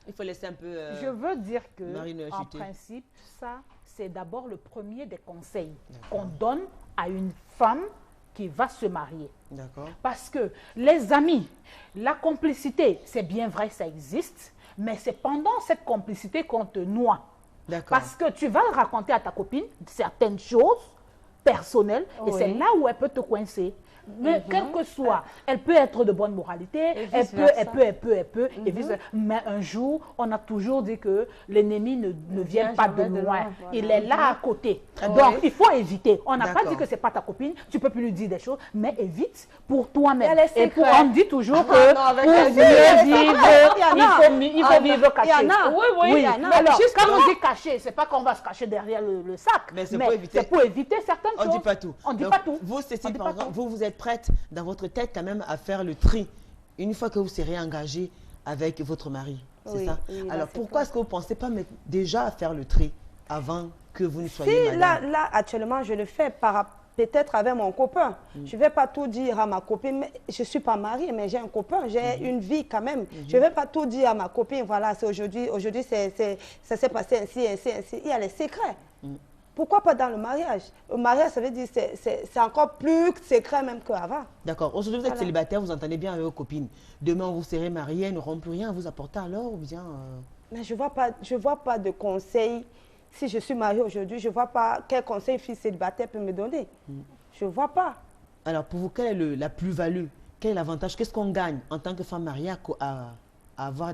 il faut laisser un peu... Je veux dire que, Marine en Chuté. principe, ça, c'est d'abord le premier des conseils qu'on donne à une femme qui va se marier. D'accord. Parce que les amis, la complicité, c'est bien vrai, ça existe, mais c'est pendant cette complicité qu'on te noie. D'accord. Parce que tu vas raconter à ta copine certaines choses personnelles et Oui. c'est là où elle peut te coincer. Mais quelle que soit, elle peut être de bonne moralité, elle peut, et vice mais un jour, on a toujours dit que l'ennemi ne vient pas de jamais de loin. loin, voilà. Il est là à côté. Oui. Donc, il faut éviter. On n'a pas D'accord. dit que c'est pas ta copine, tu peux plus lui dire des choses, mais évite pour toi-même. Il y a les Et pour, secrets. on dit toujours Ah que non, avec pour les mieux secrets, vivre, il y en a. il faut vivre caché. Il y en a. Oui, oui, il y en a. Alors, Juste quand on dit caché, c'est pas qu'on va se cacher derrière le sac, Mais c'est pour éviter. c'est pour éviter certaines On choses. ne dit pas tout. On dit Donc, pas tout. Vous, On Cécile, dit par pas exemple, tout. vous êtes prête dans votre tête quand même à faire le tri une fois que vous serez engagée avec votre mari. C'est Oui, ça. oui, là, Alors, c'est pourquoi est-ce que vous ne pensez pas déjà à faire le tri avant que vous ne soyez Si, madame? là, actuellement, je le fais peut-être avec mon copain. Je ne vais pas tout dire à ma copine, mais je ne suis pas mariée, mais j'ai un copain, j'ai une vie quand même. Je ne vais pas tout dire à ma copine, voilà, c'est aujourd'hui, ça s'est passé ainsi, ainsi, ainsi. Il y a les secrets. Pourquoi pas dans le mariage? Le mariage, ça veut dire c'est encore plus secret même qu'avant. D'accord. Aujourd'hui, vous êtes Voilà. célibataire, vous entendez bien avec vos copines. Demain, vous serez mariée, elles n'auront plus rien à vous apporter alors ou bien... Mais je ne vois pas de conseil. Si je suis mariée aujourd'hui, je ne vois pas quel conseil une fille célibataire peut me donner. Je ne vois pas. Alors, pour vous, quelle est la plus-value? Quel est l'avantage? Qu'est-ce qu'on gagne en tant que femme mariée à avoir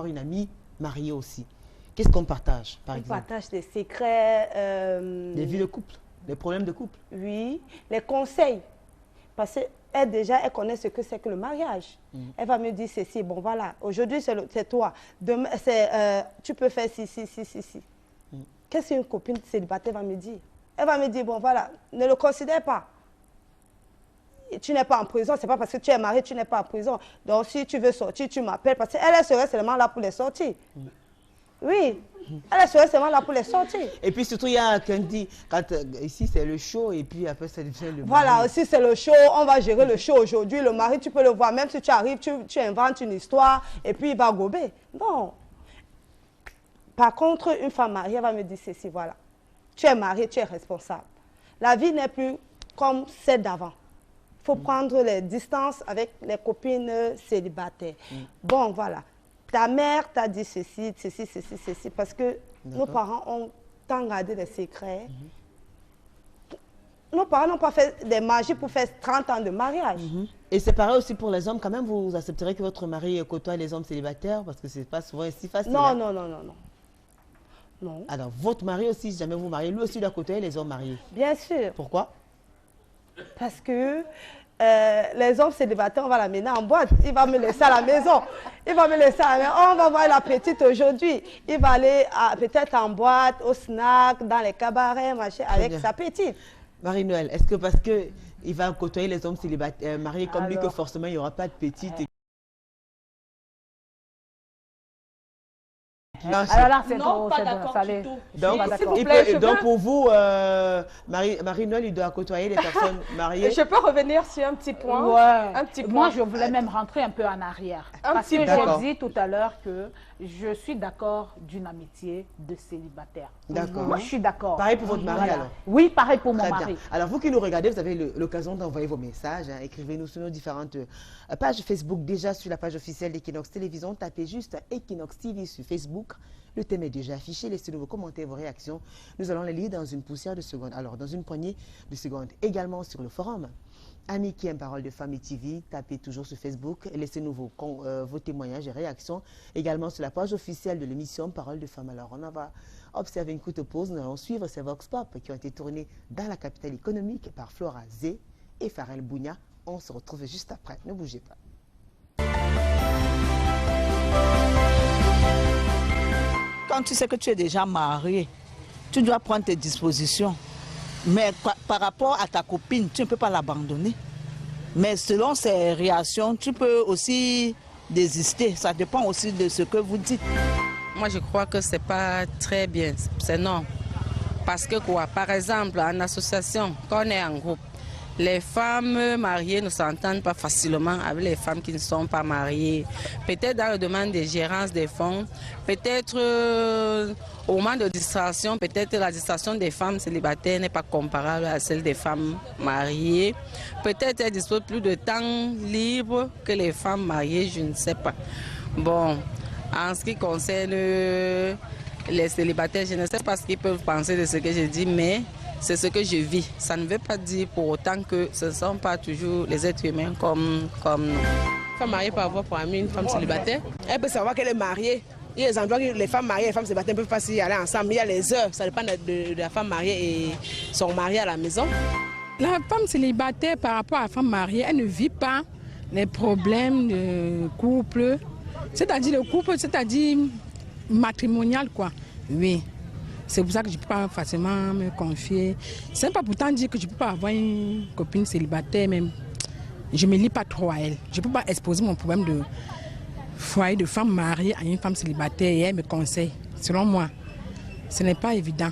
une amie mariée aussi? Qu'est-ce qu'on partage, par On exemple? partage des secrets. Les vies de couple, les problèmes de couple. Oui, les conseils. Parce qu'elle, déjà, elle connaît ce que c'est que le mariage. Elle va me dire ceci, bon voilà, aujourd'hui c'est toi. Demain, tu peux faire ci. Qu'est-ce qu'une copine célibataire va me dire? Elle va me dire, bon voilà, ne le considère pas. Et tu n'es pas en prison, c'est pas parce que tu es marié, tu n'es pas en prison. Donc si tu veux sortir, tu m'appelles, parce qu'elle serait seulement là pour les sorties. Oui, elle serait seulement là pour les sorties. Et puis surtout, il y a quelqu'un qui dit, ici c'est le show et puis après ça devient le Voilà, mari. aussi c'est le show, on va gérer le show aujourd'hui. Le mari, tu peux le voir, même si tu arrives, tu inventes une histoire et puis il va gober. Non. Par contre, une femme mariée va me dire ceci, voilà. Tu es marié, tu es responsable. La vie n'est plus comme celle d'avant. Il faut prendre les distances avec les copines célibataires. Bon, voilà. Ta mère t'a dit ceci, parce que nos parents ont tant gardé des secrets. Nos parents n'ont pas fait des magies pour faire 30 ans de mariage. Et c'est pareil aussi pour les hommes, quand même, vous accepterez que votre mari côtoie les hommes célibataires parce que c'est pas souvent si facile. Non, hein? non. Alors, votre mari aussi, si jamais vous mariez, lui aussi doit côtoyer les hommes mariés. Bien sûr, Pourquoi? parce que les hommes célibataires, on va l'amener en boîte. Il va me laisser à la maison. On va voir la petite aujourd'hui. Il va aller peut-être en boîte, au snack, dans les cabarets, machin, avec bien. sa petite. Marie-Noël, est-ce que parce qu'il va côtoyer les hommes célibataires mariés comme lui que Alors. forcément il n'y aura pas de petite Alors là, c'est Non, trop, pas c'est bon, d'accord ça du allait. tout. Je suis pas d'accord. vous plaît, je donc veux- pour vous, Marie-Noël, il doit côtoyer les personnes mariées. Je peux revenir sur un petit point. Ouais. Un petit Moi, point. je voulais même rentrer un peu en arrière. Un Parce petit que D'accord. j'ai dit tout à l'heure que je suis d'accord d'une amitié de célibataire. D'accord. Moi, je suis d'accord. Pareil pour votre mari Voilà. alors. Oui, pareil pour mon Très mari. bien. Alors, vous qui nous regardez, vous avez l'occasion d'envoyer vos messages. Hein. Écrivez-nous sur nos différentes pages Facebook. Déjà, sur la page officielle d'Equinox Télévision, tapez juste Equinox TV sur Facebook. Le thème est déjà affiché. Laissez-nous vos commentaires, vos réactions. Nous allons les lire dans une poussière de secondes. Alors, dans une poignée de secondes. Également sur le forum. Amis qui aiment Parole de Famille TV, tapez toujours sur Facebook. Et laissez-nous vos témoignages et réactions. Également sur la page officielle de l'émission Parole de Femmes. Alors, on va observer une courte pause. Nous allons suivre ces Vox Pop qui ont été tournés dans la capitale économique par Flora Zé et Farel Bounia On se retrouve juste après. Ne bougez pas. Quand tu sais que tu es déjà marié, tu dois prendre tes dispositions. Mais par rapport à ta copine, tu ne peux pas l'abandonner. Mais selon ses réactions, tu peux aussi désister. Ça dépend aussi de ce que vous dites. Moi, je crois que ce n'est pas très bien. C'est non. Parce que quoi? Par exemple, en association, quand on est en groupe, les femmes mariées ne s'entendent pas facilement avec les femmes qui ne sont pas mariées. Peut-être dans le domaine des gérances des fonds, peut-être au moment de distraction, peut-être la distraction des femmes célibataires n'est pas comparable à celle des femmes mariées. Peut-être elles disposent plus de temps libre que les femmes mariées, je ne sais pas. Bon, en ce qui concerne les célibataires, je ne sais pas ce qu'ils peuvent penser de ce que je dis, mais c'est ce que je vis. Ça ne veut pas dire pour autant que ce ne sont pas toujours les êtres humains comme nous. Une femme mariée peut avoir pour amie une femme célibataire. Elle peut savoir qu'elle est mariée. Il y a des endroits où les femmes mariées et les femmes célibataires ne peuvent pas s'y aller ensemble. Il y a les heures, ça dépend de la femme mariée et son mari à la maison. La femme célibataire par rapport à la femme mariée, elle ne vit pas les problèmes de couple. C'est-à-dire le couple, c'est-à-dire matrimonial, quoi. Oui. C'est pour ça que je ne peux pas facilement me confier. Ce n'est pas pourtant dire que je ne peux pas avoir une copine célibataire, mais je ne me lie pas trop à elle. Je ne peux pas exposer mon problème de foyer de femme mariée à une femme célibataire et elle me conseille. Selon moi, ce n'est pas évident.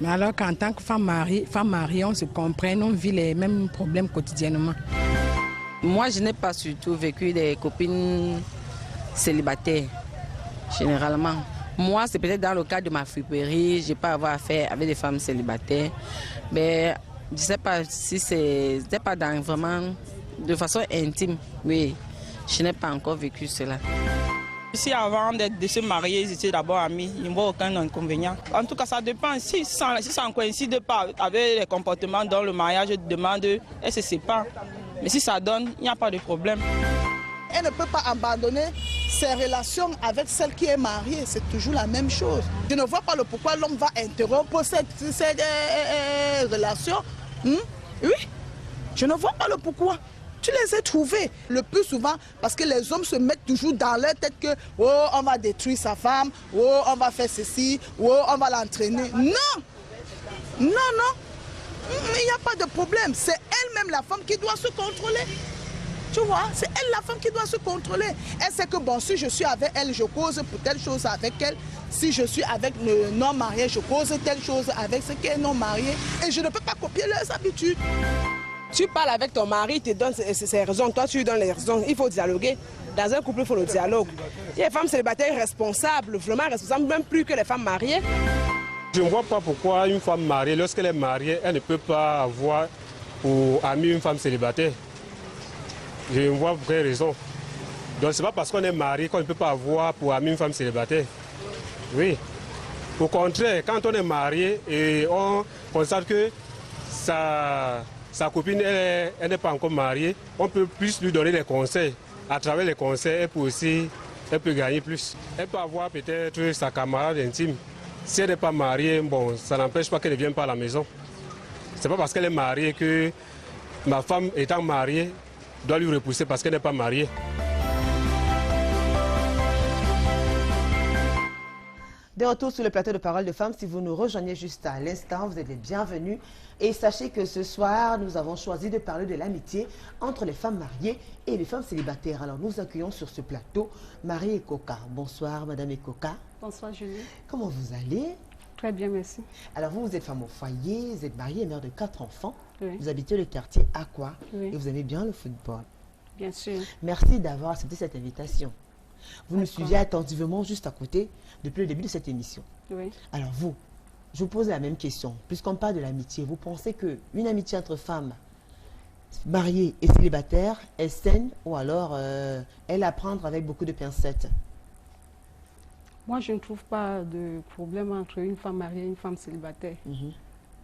Mais alors qu'en tant que femme mariée, on se comprend, on vit les mêmes problèmes quotidiennement. Moi, je n'ai pas surtout vécu des copines célibataires, généralement. Moi, c'est peut-être dans le cadre de ma friperie, je n'ai pas avoir affaire avec des femmes célibataires. Mais je ne sais pas si c'était pas dans vraiment de façon intime. Oui, je n'ai pas encore vécu cela. Si avant de se marier, ils étaient d'abord amis, il n'y a aucun inconvénient. En tout cas, ça dépend. Si ça ne coïncide pas avec les comportements dans le mariage, je demande, elle se sépare. Mais si ça donne, il n'y a pas de problème. Elle ne peut pas abandonner ses relations avec celle qui est mariée. C'est toujours la même chose. Je ne vois pas le pourquoi l'homme va interrompre cette relation. Oui, je ne vois pas le pourquoi. Tu les as trouvés le plus souvent parce que les hommes se mettent toujours dans leur tête que oh, on va détruire sa femme, oh, on va faire ceci, oh, on va l'entraîner. Non, non, non, il n'y a pas de problème. C'est elle-même la femme qui doit se contrôler. Tu vois, c'est elle la femme qui doit se contrôler. Elle sait que bon, si je suis avec elle, je cause pour telle chose avec elle. Si je suis avec le non-marié, je cause telle chose avec ce qui est non-marié. Et je ne peux pas copier leurs habitudes. Tu parles avec ton mari, il te donne ses raisons, toi tu lui donnes les raisons. Il faut dialoguer. Dans un couple, il faut le dialogue. Il y a des femmes célibataires responsables, vraiment responsables, même plus que les femmes mariées. Je ne vois pas pourquoi une femme mariée, lorsqu'elle est mariée, elle ne peut pas avoir pour amie une femme célibataire. Je ne vois vraie raison. Donc ce n'est pas parce qu'on est marié qu'on ne peut pas avoir pour amie une femme célibataire. Oui. Au contraire, quand on est marié et on constate que sa copine elle n'est pas encore mariée, on peut plus lui donner des conseils. À travers les conseils, elle peut gagner plus. Elle peut avoir peut-être sa camarade intime. Si elle n'est pas mariée, bon, ça n'empêche pas qu'elle ne vienne pas à la maison. Ce n'est pas parce qu'elle est mariée que ma femme étant mariée doit lui repousser parce qu'elle n'est pas mariée. De retour sur le plateau de Parole de Femmes, si vous nous rejoignez juste à l'instant, vous êtes les bienvenus. Et sachez que ce soir, nous avons choisi de parler de l'amitié entre les femmes mariées et les femmes célibataires. Alors nous accueillons sur ce plateau Marie Ekoka. Bonsoir Madame Ekoka. Bonsoir Julie. Comment vous allez? Très bien, merci. Alors vous êtes femme au foyer, vous êtes mariée et mère de 4 enfants. Oui. Vous habitez le quartier Aqua Oui. et vous aimez bien le football. Bien sûr. Merci d'avoir accepté cette invitation. Vous nous suivez attentivement juste à côté depuis le début de cette émission. Oui. Alors vous, je vous pose la même question. Puisqu'on parle de l'amitié, vous pensez qu'une amitié entre femmes mariées et célibataires est saine ou alors elle à prendre avec beaucoup de pincettes? Moi, je ne trouve pas de problème entre une femme mariée et une femme célibataire.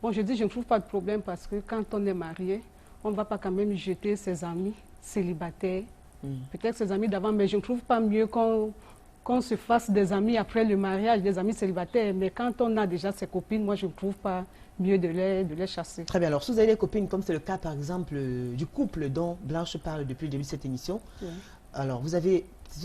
Bon, je dis je ne trouve pas de problème parce que quand on est marié, on ne va pas quand même jeter ses amis célibataires. Peut-être ses amis d'avant, mais je ne trouve pas mieux qu'on qu'on se fasse des amis après le mariage, des amis célibataires. Mais quand on a déjà ses copines, moi, je ne trouve pas mieux de les chasser. Très bien. Alors, si vous avez des copines, comme c'est le cas, par exemple, du couple dont Blanche parle depuis le début de cette émission, Oui. alors, si vous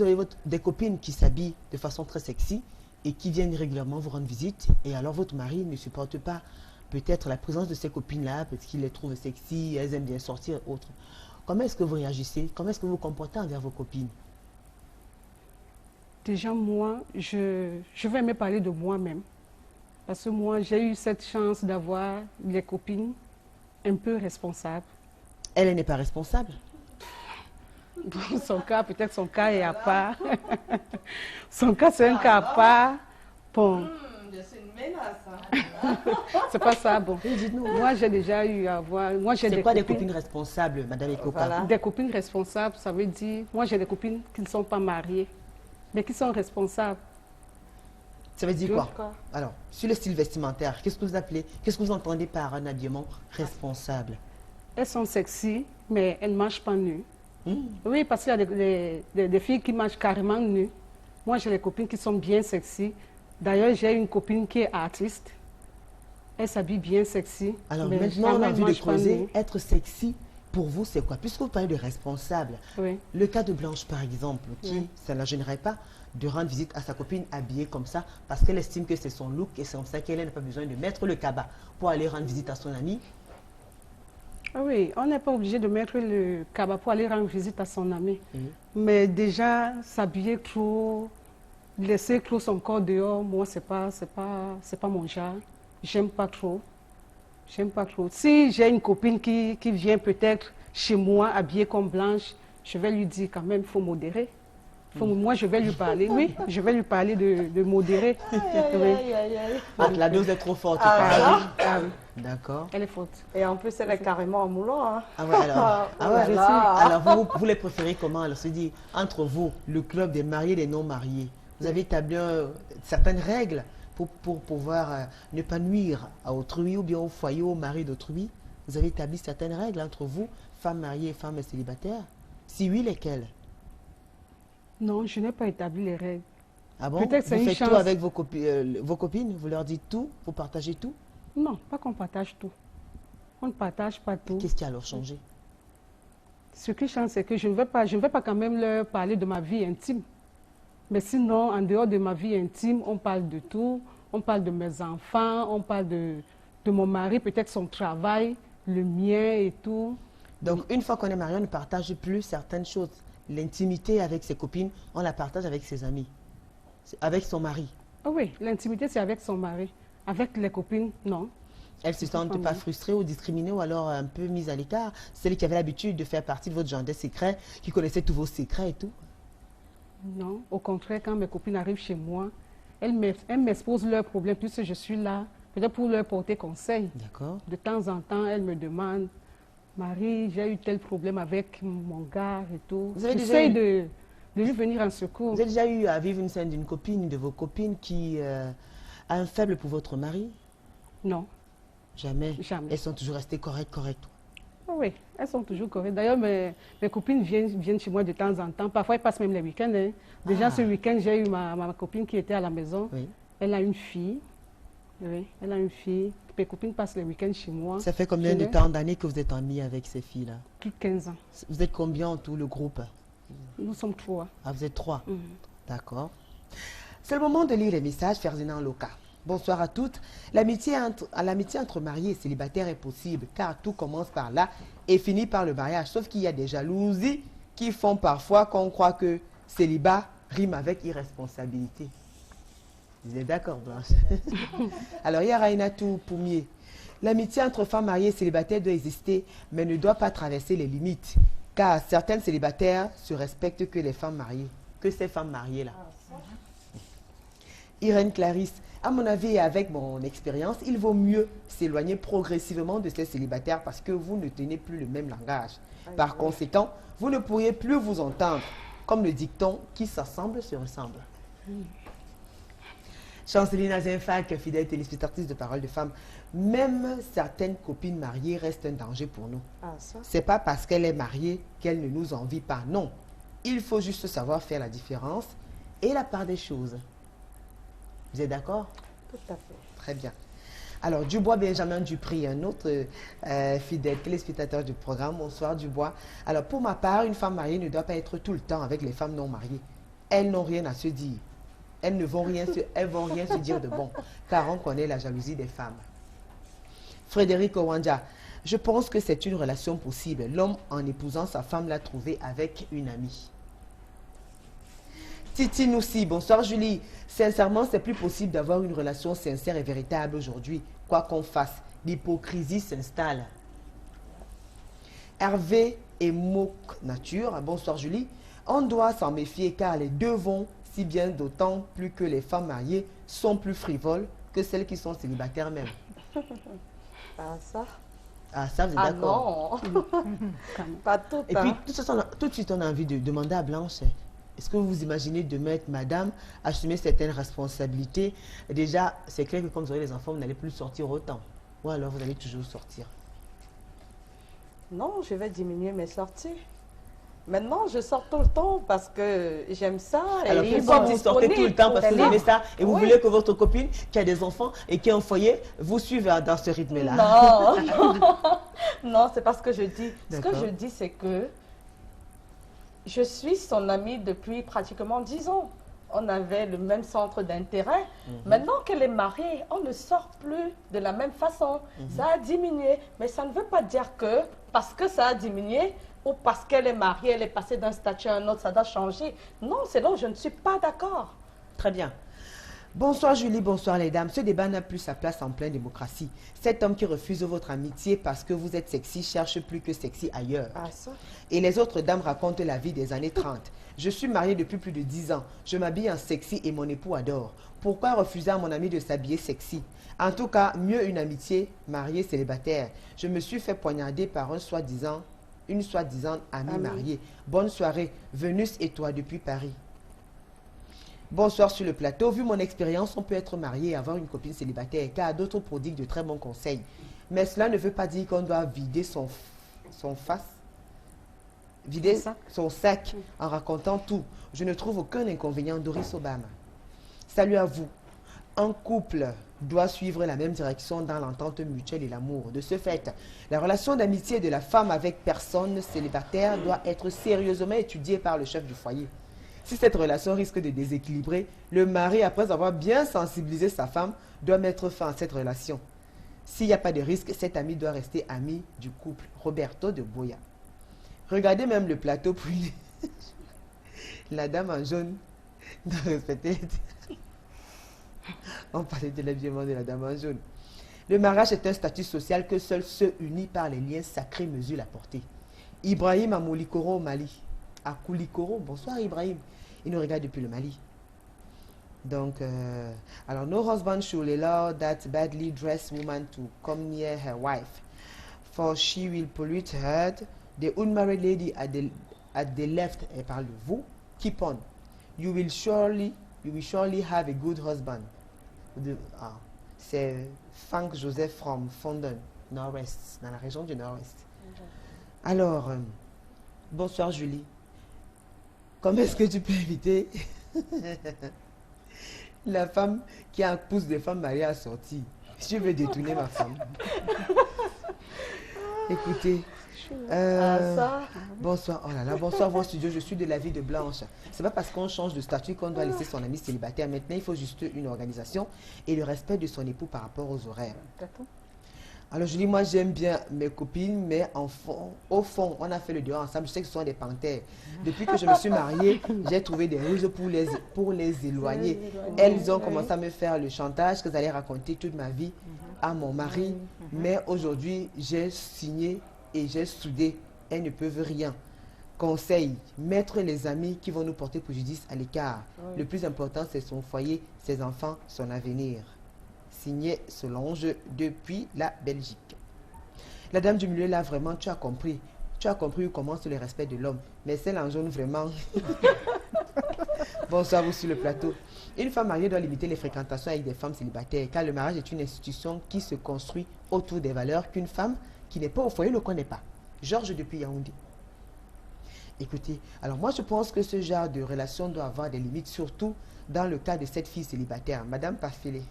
avez des copines qui s'habillent de façon très sexy et qui viennent régulièrement vous rendre visite, et alors votre mari ne supporte pas peut-être la présence de ces copines-là, parce qu'il les trouve sexy, elles aiment bien sortir, autres. Comment est-ce que vous réagissez? Comment est-ce que vous vous comportez envers vos copines? Déjà, moi, je vais me parler de moi-même. Parce que moi, j'ai eu cette chance d'avoir des copines un peu responsables. Elle n'est pas responsable? Son cas, peut-être son cas est à part. Son cas, c'est un cas à part. Bon. C'est une menace. C'est pas ça, bon. Dites-nous. Moi, j'ai déjà eu à voir... C'est quoi des copines responsables, Madame Ekoka? Voilà. Des copines responsables, ça veut dire... Moi, j'ai des copines qui ne sont pas mariées, mais qui sont responsables. Ça veut dire quoi? Alors, sur le style vestimentaire, qu'est-ce que vous appelez, qu'est-ce que vous entendez par un habillement responsable? Elles sont sexy, mais elles ne marchent pas nues. Oui, parce qu'il y a des filles qui marchent carrément nues. Moi, j'ai des copines qui sont bien sexy. D'ailleurs, j'ai une copine qui est artiste. Elle s'habille bien sexy. Alors maintenant, on a vu de creuser, être sexy, pour vous, c'est quoi? Puisque vous parlez de responsable, oui. Le cas de Blanche, par exemple, qui, ça ne la gênerait pas de rendre visite à sa copine habillée comme ça, parce qu'elle estime que c'est son look et c'est comme ça qu'elle n'a pas besoin de mettre le cabas pour aller rendre visite à son ami. Oui, on n'est pas obligé de mettre le cabas pour aller rendre visite à son ami. Mais déjà, s'habiller trop, laisser trop son corps dehors, moi, c'est pas mon genre. J'aime pas trop. J'aime pas trop. Si j'ai une copine qui vient peut-être chez moi habillée comme Blanche, je vais lui dire quand même, il faut modérer. Moi, je vais lui parler, oui, je vais lui parler de modérer. La dose est trop forte. D'accord. Elle est forte. Et en plus, elle est carrément en moulant. Hein. Ah ouais, alors vous les préférez comment? Alors, se dit, entre vous, le club des mariés et des non-mariés, vous avez établi certaines règles pour pouvoir ne pas nuire à autrui ou bien au foyer, au mari d'autrui? Vous avez établi certaines règles entre vous, femmes mariées et femmes célibataires? Si oui, lesquelles? Non, je n'ai pas établi les règles. Ah bon? Vous faites tout avec vos copines? Vous leur dites tout? Vous partagez tout? Non, pas qu'on partage tout. On ne partage pas tout. Qu'est-ce qui a alors changé? Ce qui change, c'est que je ne vais pas quand même leur parler de ma vie intime. Mais sinon, en dehors de ma vie intime, on parle de tout. On parle de mes enfants, on parle de mon mari, peut-être son travail, le mien et tout. Donc, une fois qu'on est marié, on ne partage plus certaines choses. L'intimité avec ses copines, on la partage avec ses amis, avec son mari. Oh oui, l'intimité, c'est avec son mari. Avec les copines, non. Elles ne se sentent pas frustrées ou discriminées ou alors un peu mises à l'écart? Celles qui avaient l'habitude de faire partie de votre jardin secret, qui connaissaient tous vos secrets et tout? Non, au contraire, quand mes copines arrivent chez moi, elles m'exposent leurs problèmes puisque je suis là, peut-être pour leur porter conseil. D'accord. De temps en temps, elles me demandent, Marie, j'ai eu tel problème avec mon gars et tout. J'essaie de lui venir en secours. Vous avez déjà eu à vivre une scène d'une copine, de vos copines qui a un faible pour votre mari? Non. Jamais? Jamais. Elles sont toujours restées correctes? Oui, elles sont toujours correctes. D'ailleurs, mes copines viennent chez moi de temps en temps. Parfois, elles passent même les week-ends. Hein. Déjà, ce week-end, j'ai eu ma copine qui était à la maison. Oui. Elle a une fille. Oui, elle a une fille. Mes copines passent les week-ends chez moi. Ça fait combien de temps, d'années que vous êtes amis avec ces filles-là? Plus de 15 ans. Vous êtes combien en tout, le groupe? Nous sommes 3. Ah, vous êtes 3? D'accord. C'est le moment de lire les messages. Ferdinand Loka. Bonsoir à toutes. L'amitié entre mariés et célibataires est possible, car tout commence par là et finit par le mariage. Sauf qu'il y a des jalousies qui font parfois qu'on croit que célibat rime avec irresponsabilité. Vous êtes d'accord, Blanche? Alors, il y a Rainatou Poumier. L'amitié entre femmes mariées et célibataires doit exister, mais ne doit pas traverser les limites, car certaines célibataires se respectent que les femmes mariées, que ces femmes mariées-là. Irène Clarisse. À mon avis et avec mon expérience, il vaut mieux s'éloigner progressivement de ces célibataires parce que vous ne tenez plus le même langage. Par conséquent, vous ne pourriez plus vous entendre. Comme le dicton, qui s'assemble se ressemble. Chanceline Azinfac, fidèle téléspectatrice de Parole de Femmes, même certaines copines mariées restent un danger pour nous. C'est pas parce qu'elle est mariée qu'elle ne nous envie pas, non. Il faut juste savoir faire la différence. et la part des choses. Vous êtes d'accord? Tout à fait. Très bien. Alors, Dubois Benjamin Dupri, un autre fidèle téléspectateur du programme. Bonsoir Dubois. Alors, pour ma part, une femme mariée ne doit pas être tout le temps avec les femmes non mariées. Elles n'ont rien à se dire. Elles ne vont rien se dire de bon, car on connaît la jalousie des femmes. Frédéric Owanja, je pense que c'est une relation possible. L'homme, en épousant sa femme, l'a trouvée avec une amie. Titi Noussi, bonsoir Julie. Sincèrement, c'est plus possible d'avoir une relation sincère et véritable aujourd'hui. Quoi qu'on fasse, l'hypocrisie s'installe. Hervé et Mouk Nature, bonsoir Julie. On doit s'en méfier car les deux vont si bien, d'autant plus que les femmes mariées sont plus frivoles que celles qui sont célibataires même. Ah ça? Ah ça, vous êtes d'accord? Non, pas tout. Et puis, tout de suite, on a envie de demander à Blanche, est-ce que vous vous imaginez de mettre madame assumer certaines responsabilités? Déjà, c'est clair que quand vous aurez les enfants, vous n'allez plus sortir autant. Ou alors, vous allez toujours sortir. Non, je vais diminuer mes sorties. Maintenant, je sors tout le temps parce que j'aime ça. Alors, pourquoi vous sortez tout le temps parce que vous aimez ça et vous voulez que votre copine qui a des enfants et qui a un foyer vous suive dans ce rythme-là? Non, non, c'est pas ce que je dis. Ce que je dis, c'est que je suis son amie depuis pratiquement 10 ans. On avait le même centre d'intérêt. Maintenant qu'elle est mariée, on ne sort plus de la même façon. Ça a diminué, mais ça ne veut pas dire que parce que ça a diminué, ou parce qu'elle est mariée, elle est passée d'un statut à un autre, ça doit changer. Non, c'est là où je ne suis pas d'accord. Très bien. Bonsoir Julie, bonsoir les dames. Ce débat n'a plus sa place en pleine démocratie. Cet homme qui refuse votre amitié parce que vous êtes sexy cherche plus que sexy ailleurs. Ah, ça. Et les autres dames racontent la vie des années 30. Je suis mariée depuis plus de 10 ans. Je m'habille en sexy et mon époux adore. Pourquoi refuser à mon ami de s'habiller sexy? En tout cas, mieux une amitié mariée célibataire. Je me suis fait poignarder par une soi-disant amie mariée. Bonne soirée, Vénus et toi depuis Paris. Bonsoir sur le plateau. Vu mon expérience, on peut être marié et avoir une copine célibataire, car d'autres prodiguent de très bons conseils. Mais cela ne veut pas dire qu'on doit vider son sac en racontant tout. Je ne trouve aucun inconvénient. Doris Obama. Salut à vous. Un couple doit suivre la même direction dans l'entente mutuelle et l'amour. De ce fait, la relation d'amitié de la femme avec personne célibataire doit être sérieusement étudiée par le chef du foyer. Si cette relation risque de déséquilibrer, le mari, après avoir bien sensibilisé sa femme, doit mettre fin à cette relation. S'il n'y a pas de risque, cet ami doit rester ami du couple. Roberto de Boya. Regardez même le plateau pour la dame en jaune doit respecter. On parlait de l'habillement de la dame en jaune. Le mariage est un statut social que seuls ceux unis par les liens sacrés mesurent la portée. Ibrahim Amoulikoro au Mali. À Koulikoro, bonsoir Ibrahim. Il nous regarde depuis le Mali. Donc, alors, no husband should allow that badly dressed woman to come near her wife, for she will pollute her. The unmarried lady at the left, elle parle de vous. Keep on. You will surely have a good husband. C'est Frank Joseph from Fondon, Nord-Ouest, dans la région du Nord-Ouest. Alors, bonsoir Julie. Comment est-ce que tu peux éviter la femme qui pousse des femmes mariées à sortir? Je veux détourner ma femme. Écoutez. Bonsoir, oh là là, bonsoir vos studios, je suis de l'avis de Blanche. C'est pas parce qu'on change de statut qu'on doit laisser son ami célibataire. Maintenant, il faut juste une organisation et le respect de son époux par rapport aux horaires. Alors je dis, moi j'aime bien mes copines, mais au fond, on a fait le dehors ensemble. Je sais que ce sont des panthères. Depuis que je me suis mariée, j'ai trouvé des ruses pour les éloigner. Elles ont commencé à me faire le chantage que j'allais raconter toute ma vie à mon mari. Mais aujourd'hui, j'ai signé et j'ai soudé. Elles ne peuvent rien. Conseil, mettre les amis qui vont nous porter préjudice à l'écart. Le plus important, c'est son foyer, ses enfants, son avenir. Signé Solange depuis la Belgique. La dame du milieu, là, vraiment, tu as compris. Tu as compris où commence le respect de l'homme. Mais celle en jaune, vraiment. Bonsoir, vous sur le plateau. Une femme mariée doit limiter les fréquentations avec des femmes célibataires, car le mariage est une institution qui se construit autour des valeurs qu'une femme qui n'est pas au foyer ne connaît pas. Georges depuis Yaoundé. Écoutez, alors moi je pense que ce genre de relation doit avoir des limites, surtout dans le cas de cette fille célibataire. Madame Parfélé.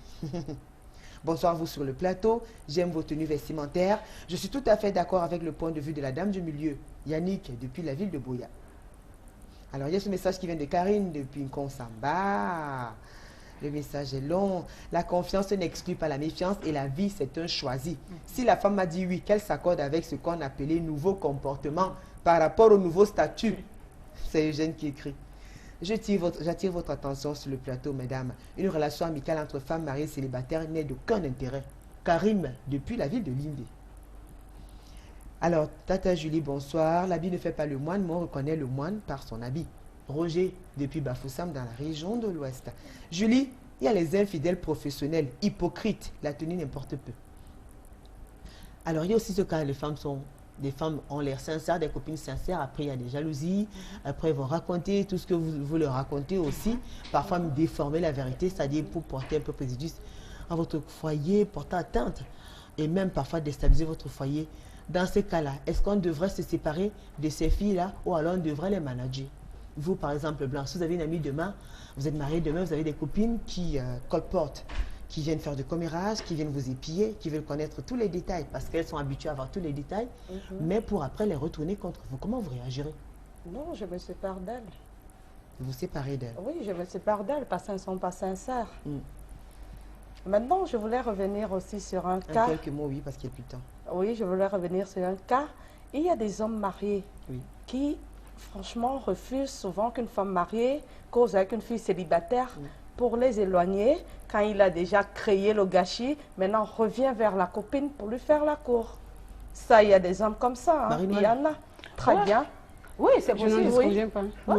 Bonsoir vous sur le plateau, j'aime vos tenues vestimentaires. Je suis tout à fait d'accord avec le point de vue de la dame du milieu, Yannick, depuis la ville de Boya. Alors il y a ce message qui vient de Karine depuis Nkonsamba. Le message est long. La confiance n'exclut pas la méfiance et la vie c'est un choisi. Si la femme a dit oui, qu'elle s'accorde avec ce qu'on appelait nouveau comportement par rapport au nouveau statut. C'est Eugène qui écrit. J'attire votre attention sur le plateau, mesdames. Une relation amicale entre femmes mariées et célibataires n'est d'aucun intérêt. Karim, depuis la ville de Lindé. Alors, Tata Julie, bonsoir. L'habit ne fait pas le moine, mais on reconnaît le moine par son habit. Roger, depuis Bafoussam, dans la région de l'Ouest. Julie, il y a les infidèles professionnels, hypocrites. La tenue n'importe peu. Alors, il y a aussi ce cas, des femmes ont l'air sincères, des copines sincères. Après, il y a des jalousies. Après, ils vont raconter tout ce que vous leur racontez aussi. Parfois, déformer la vérité, c'est-à-dire pour porter un peu préjudice à votre foyer, porter atteinte et même parfois déstabiliser votre foyer. Dans ces cas-là, est-ce qu'on devrait se séparer de ces filles-là ou alors on devrait les manager? Vous, par exemple, Blanc, si vous avez une amie demain, vous êtes marié demain, vous avez des copines qui colportent, qui viennent faire du commérage, qui viennent vous épier, qui veulent connaître tous les détails parce qu'elles sont habituées à avoir tous les détails, mais pour après les retourner contre vous. Comment vous réagirez? Non, je me sépare d'elles. Vous séparez d'elles? Oui, je me sépare d'elles parce qu'elles ne sont pas sincères. Maintenant, je voulais revenir aussi sur un cas. Quelques mots, oui, parce qu'il n'y a plus de temps. Oui, je voulais revenir sur un cas. Il y a des hommes mariés qui, franchement, refusent souvent qu'une femme mariée cause avec une fille célibataire pour les éloigner. Quand il a déjà créé le gâchis, maintenant revient vers la copine pour lui faire la cour. Ça, il y a des hommes comme ça. Hein. Il y en a. Très bien. Oui, c'est possible.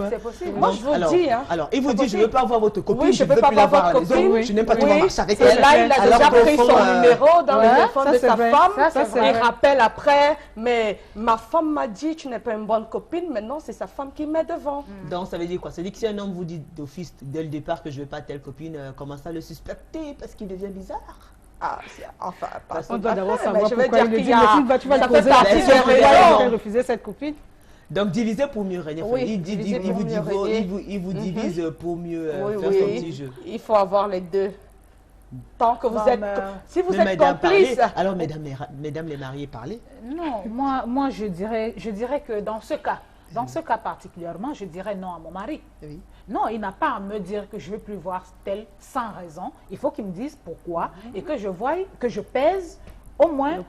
C'est possible. Moi, je vous dis. Hein, alors, il vous dit, je ne veux pas voir votre copine, oui, je ne veux pas voir votre copine. Je n'aime pas devoir marcher avec elle. Et là, il a déjà pris son numéro dans le téléphone de sa femme. Il rappelle après, mais ma femme m'a dit, tu n'es pas une bonne copine. Maintenant, c'est sa femme qui met devant. Donc, ça veut dire quoi? Ça veut dire que si un homme vous dit d'office, dès le départ, que je ne veux pas telle copine, commence à le suspecter parce qu'il devient bizarre. Ah, enfin, on doit d'abord après, savoir je veux pourquoi dire il qu'il y a... tu vas ça le fait poser partie la question, des raisons. refuser cette copine. Donc, diviser pour mieux régner. Oui, il vous divise pour mieux faire son petit jeu. Il faut avoir les deux. Tant que vous êtes... Si vous êtes mesdames, complice... Alors, mesdames les mariées, parlez. Non, moi je dirais que dans ce cas particulièrement, je dirais non à mon mari. Oui. Non, il n'a pas à me dire que je ne veux plus voir tel sans raison. Il faut qu'il me dise pourquoi et que je voie, que je pèse au moins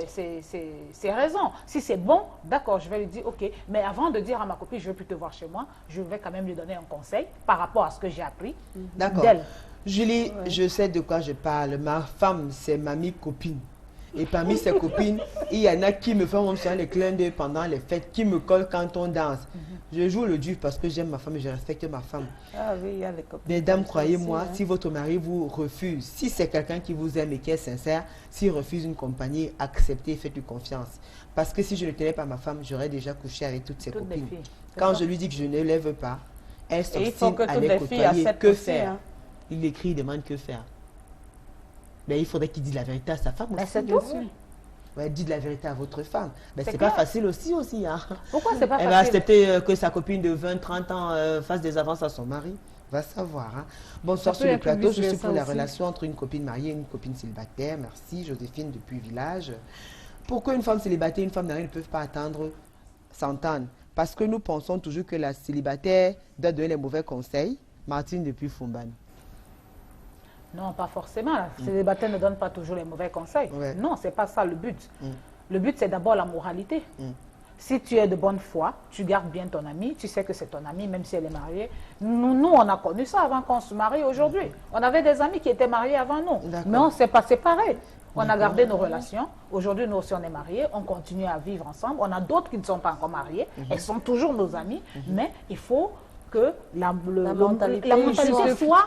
ces raisons. Si c'est bon, d'accord, je vais lui dire ok. Mais avant de dire à ma copine, je ne veux plus te voir chez moi, je vais quand même lui donner un conseil par rapport à ce que j'ai appris d'elle. Julie, je sais de quoi je parle. Ma femme, c'est mamie copine. Et parmi ses copines, il y en a qui me font les clins d'œil pendant les fêtes, qui me collent quand on danse. Je joue le dur parce que j'aime ma femme et je respecte ma femme. Ah oui, il y a les copines. Mesdames, croyez-moi, si votre mari vous refuse, si c'est quelqu'un qui vous aime et qui est sincère, s'il refuse une compagnie, acceptez et faites-lui confiance. Parce que si je ne tenais pas ma femme, j'aurais déjà couché avec toutes ses copines. Quand je lui dis que je ne lève pas, elle s'obstine à les côtoyer. Que faire? Il écrit, il demande que faire. Mais il faudrait qu'il dise la vérité à sa femme aussi. C'est tout. Ouais, dites la vérité à votre femme. Mais c'est pas facile aussi. Hein. Pourquoi c'est pas facile? Elle va accepter que sa copine de 20-30 ans fasse des avances à son mari. Va savoir. Hein. Bonsoir sur le plateau. Je suis pour la relation entre une copine mariée et une copine célibataire. Merci Joséphine depuis Village. Pourquoi une femme célibataire et une femme mariée ne peuvent pas attendre s'entendre? Parce que nous pensons toujours que la célibataire doit donner les mauvais conseils. Martine depuis Fumban. Non, pas forcément. La célibataire ne donne pas toujours les mauvais conseils. Non, ce n'est pas ça le but. Le but, c'est d'abord la moralité. Si tu es de bonne foi, tu gardes bien ton ami, tu sais que c'est ton ami, même si elle est mariée. Nous, on a connu ça avant qu'on se marie aujourd'hui. On avait des amis qui étaient mariés avant nous, mais on ne s'est pas séparés. On a gardé nos relations. Aujourd'hui, nous aussi, on est mariés, on continue à vivre ensemble. On a d'autres qui ne sont pas encore mariés. Elles sont toujours nos amies, mais il faut que la mentalité soit...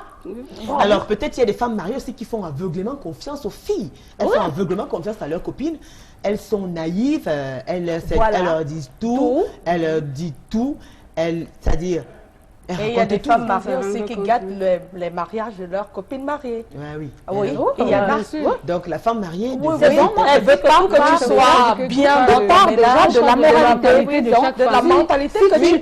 Alors peut-être il y a des femmes mariées aussi qui font aveuglément confiance aux filles. Elles font aveuglément confiance à leurs copines. Elles sont naïves, elles leur disent tout, elles leur disent tout. C'est-à-dire, Et il y a des femmes mariées aussi qui gâtent les mariages de leurs copines mariées. Oui. Oui, il y en a. Donc la femme mariée, elle veut pas que tu sois bien dans ton ménage, de la moralité, de la mentalité que tu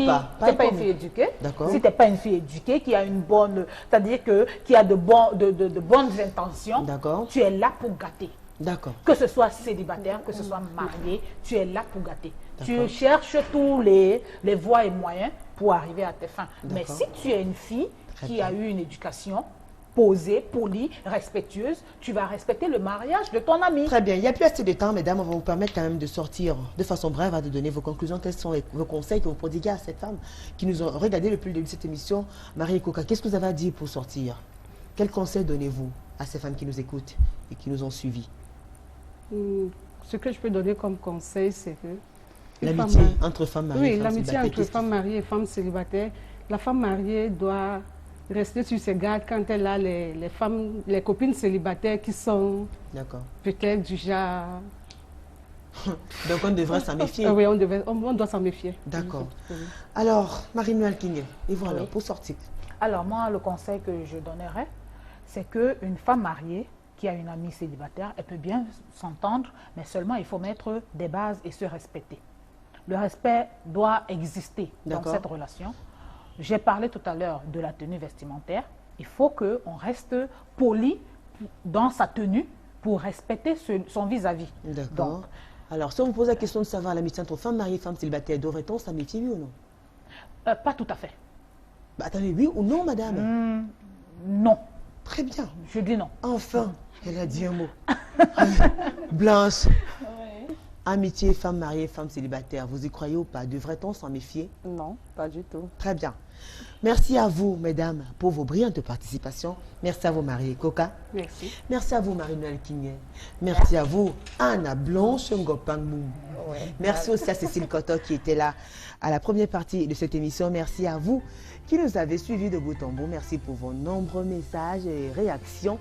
as. Tu n'es pas une fille éduquée. Si tu n'es pas une fille éduquée, qui a une bonne, c'est-à-dire qui a de bonnes intentions, tu es là pour gâter. D'accord. Que ce soit célibataire, que ce soit marié, tu es là pour gâter. Tu cherches tous les voies et moyens pour arriver à tes fins. Mais si tu es une fille qui a eu une éducation posée, polie, respectueuse, tu vas respecter le mariage de ton ami. Très bien. Il n'y a plus assez de temps, mesdames. On va vous permettre quand même de sortir de façon brève, de donner vos conclusions. Quels sont vos conseils que vous prodiguez à cette femme qui nous ont regardé depuis le début de cette émission? Marie Coca, qu'est-ce que vous avez à dire pour sortir? Quels conseils donnez-vous à ces femmes qui nous écoutent et qui nous ont suivis? Ce que je peux donner comme conseil, c'est que... L'amitié entre femmes mariées et femmes célibataires. Oui, l'amitié entre femmes mariées et femmes célibataires. La femme mariée doit rester sur ses gardes quand elle a les copines célibataires qui sont peut-être du genre... Donc on devrait s'en méfier. Oui, on doit s'en méfier. D'accord. Alors, Marie-Noël Kingé, et voilà, pour sortir. Alors moi, le conseil que je donnerais, c'est qu'une femme mariée qui a une amie célibataire, elle peut bien s'entendre, mais seulement il faut mettre des bases et se respecter. Le respect doit exister dans cette relation. J'ai parlé tout à l'heure de la tenue vestimentaire. Il faut qu'on reste poli dans sa tenue pour respecter son vis-à-vis. D'accord. Alors, si on vous pose la question de savoir l'amitié entre femmes mariées et femmes célibataires, devrait-on s'en méfier, oui ou non? Pas tout à fait. Bah, attendez, oui ou non, madame? Non. Très bien. Je dis non. Enfin, elle a dit un mot. Blanche. Amitié, femmes mariées, femmes célibataires, vous y croyez ou pas? Devrait-on s'en méfier? Non, pas du tout. Très bien. Merci à vous, mesdames, pour vos brillantes participations. Merci à vous, Marie Coca. Merci. Merci à vous, Marie-Noël Kingé. Merci à vous, Anna Blanche Ngopangmou. Merci aussi à Cécile Koto qui était là à la première partie de cette émission. Merci à vous qui nous avez suivis de bout en bout. Merci pour vos nombreux messages et réactions.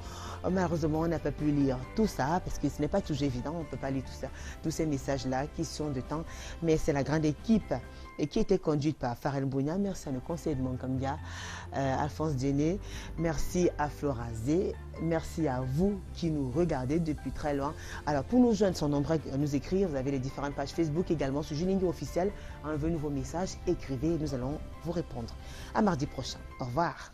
Malheureusement, on n'a pas pu lire tout ça parce que ce n'est pas toujours évident. On ne peut pas lire tout ça, tous ces messages-là qui sont de temps. Mais c'est la grande équipe et qui était conduite par Farel Bounia. Merci à nos conseillers de Moncambia, Alphonse Diené. Merci à Florazé. Merci à vous qui nous regardez depuis très loin. Alors, pour nos jeunes, sont nombreux à nous écrire. Vous avez les différentes pages Facebook également sur Julingue officiel. Enlevez-nous vos messages, écrivez et nous allons vous répondre. À mardi prochain. Au revoir.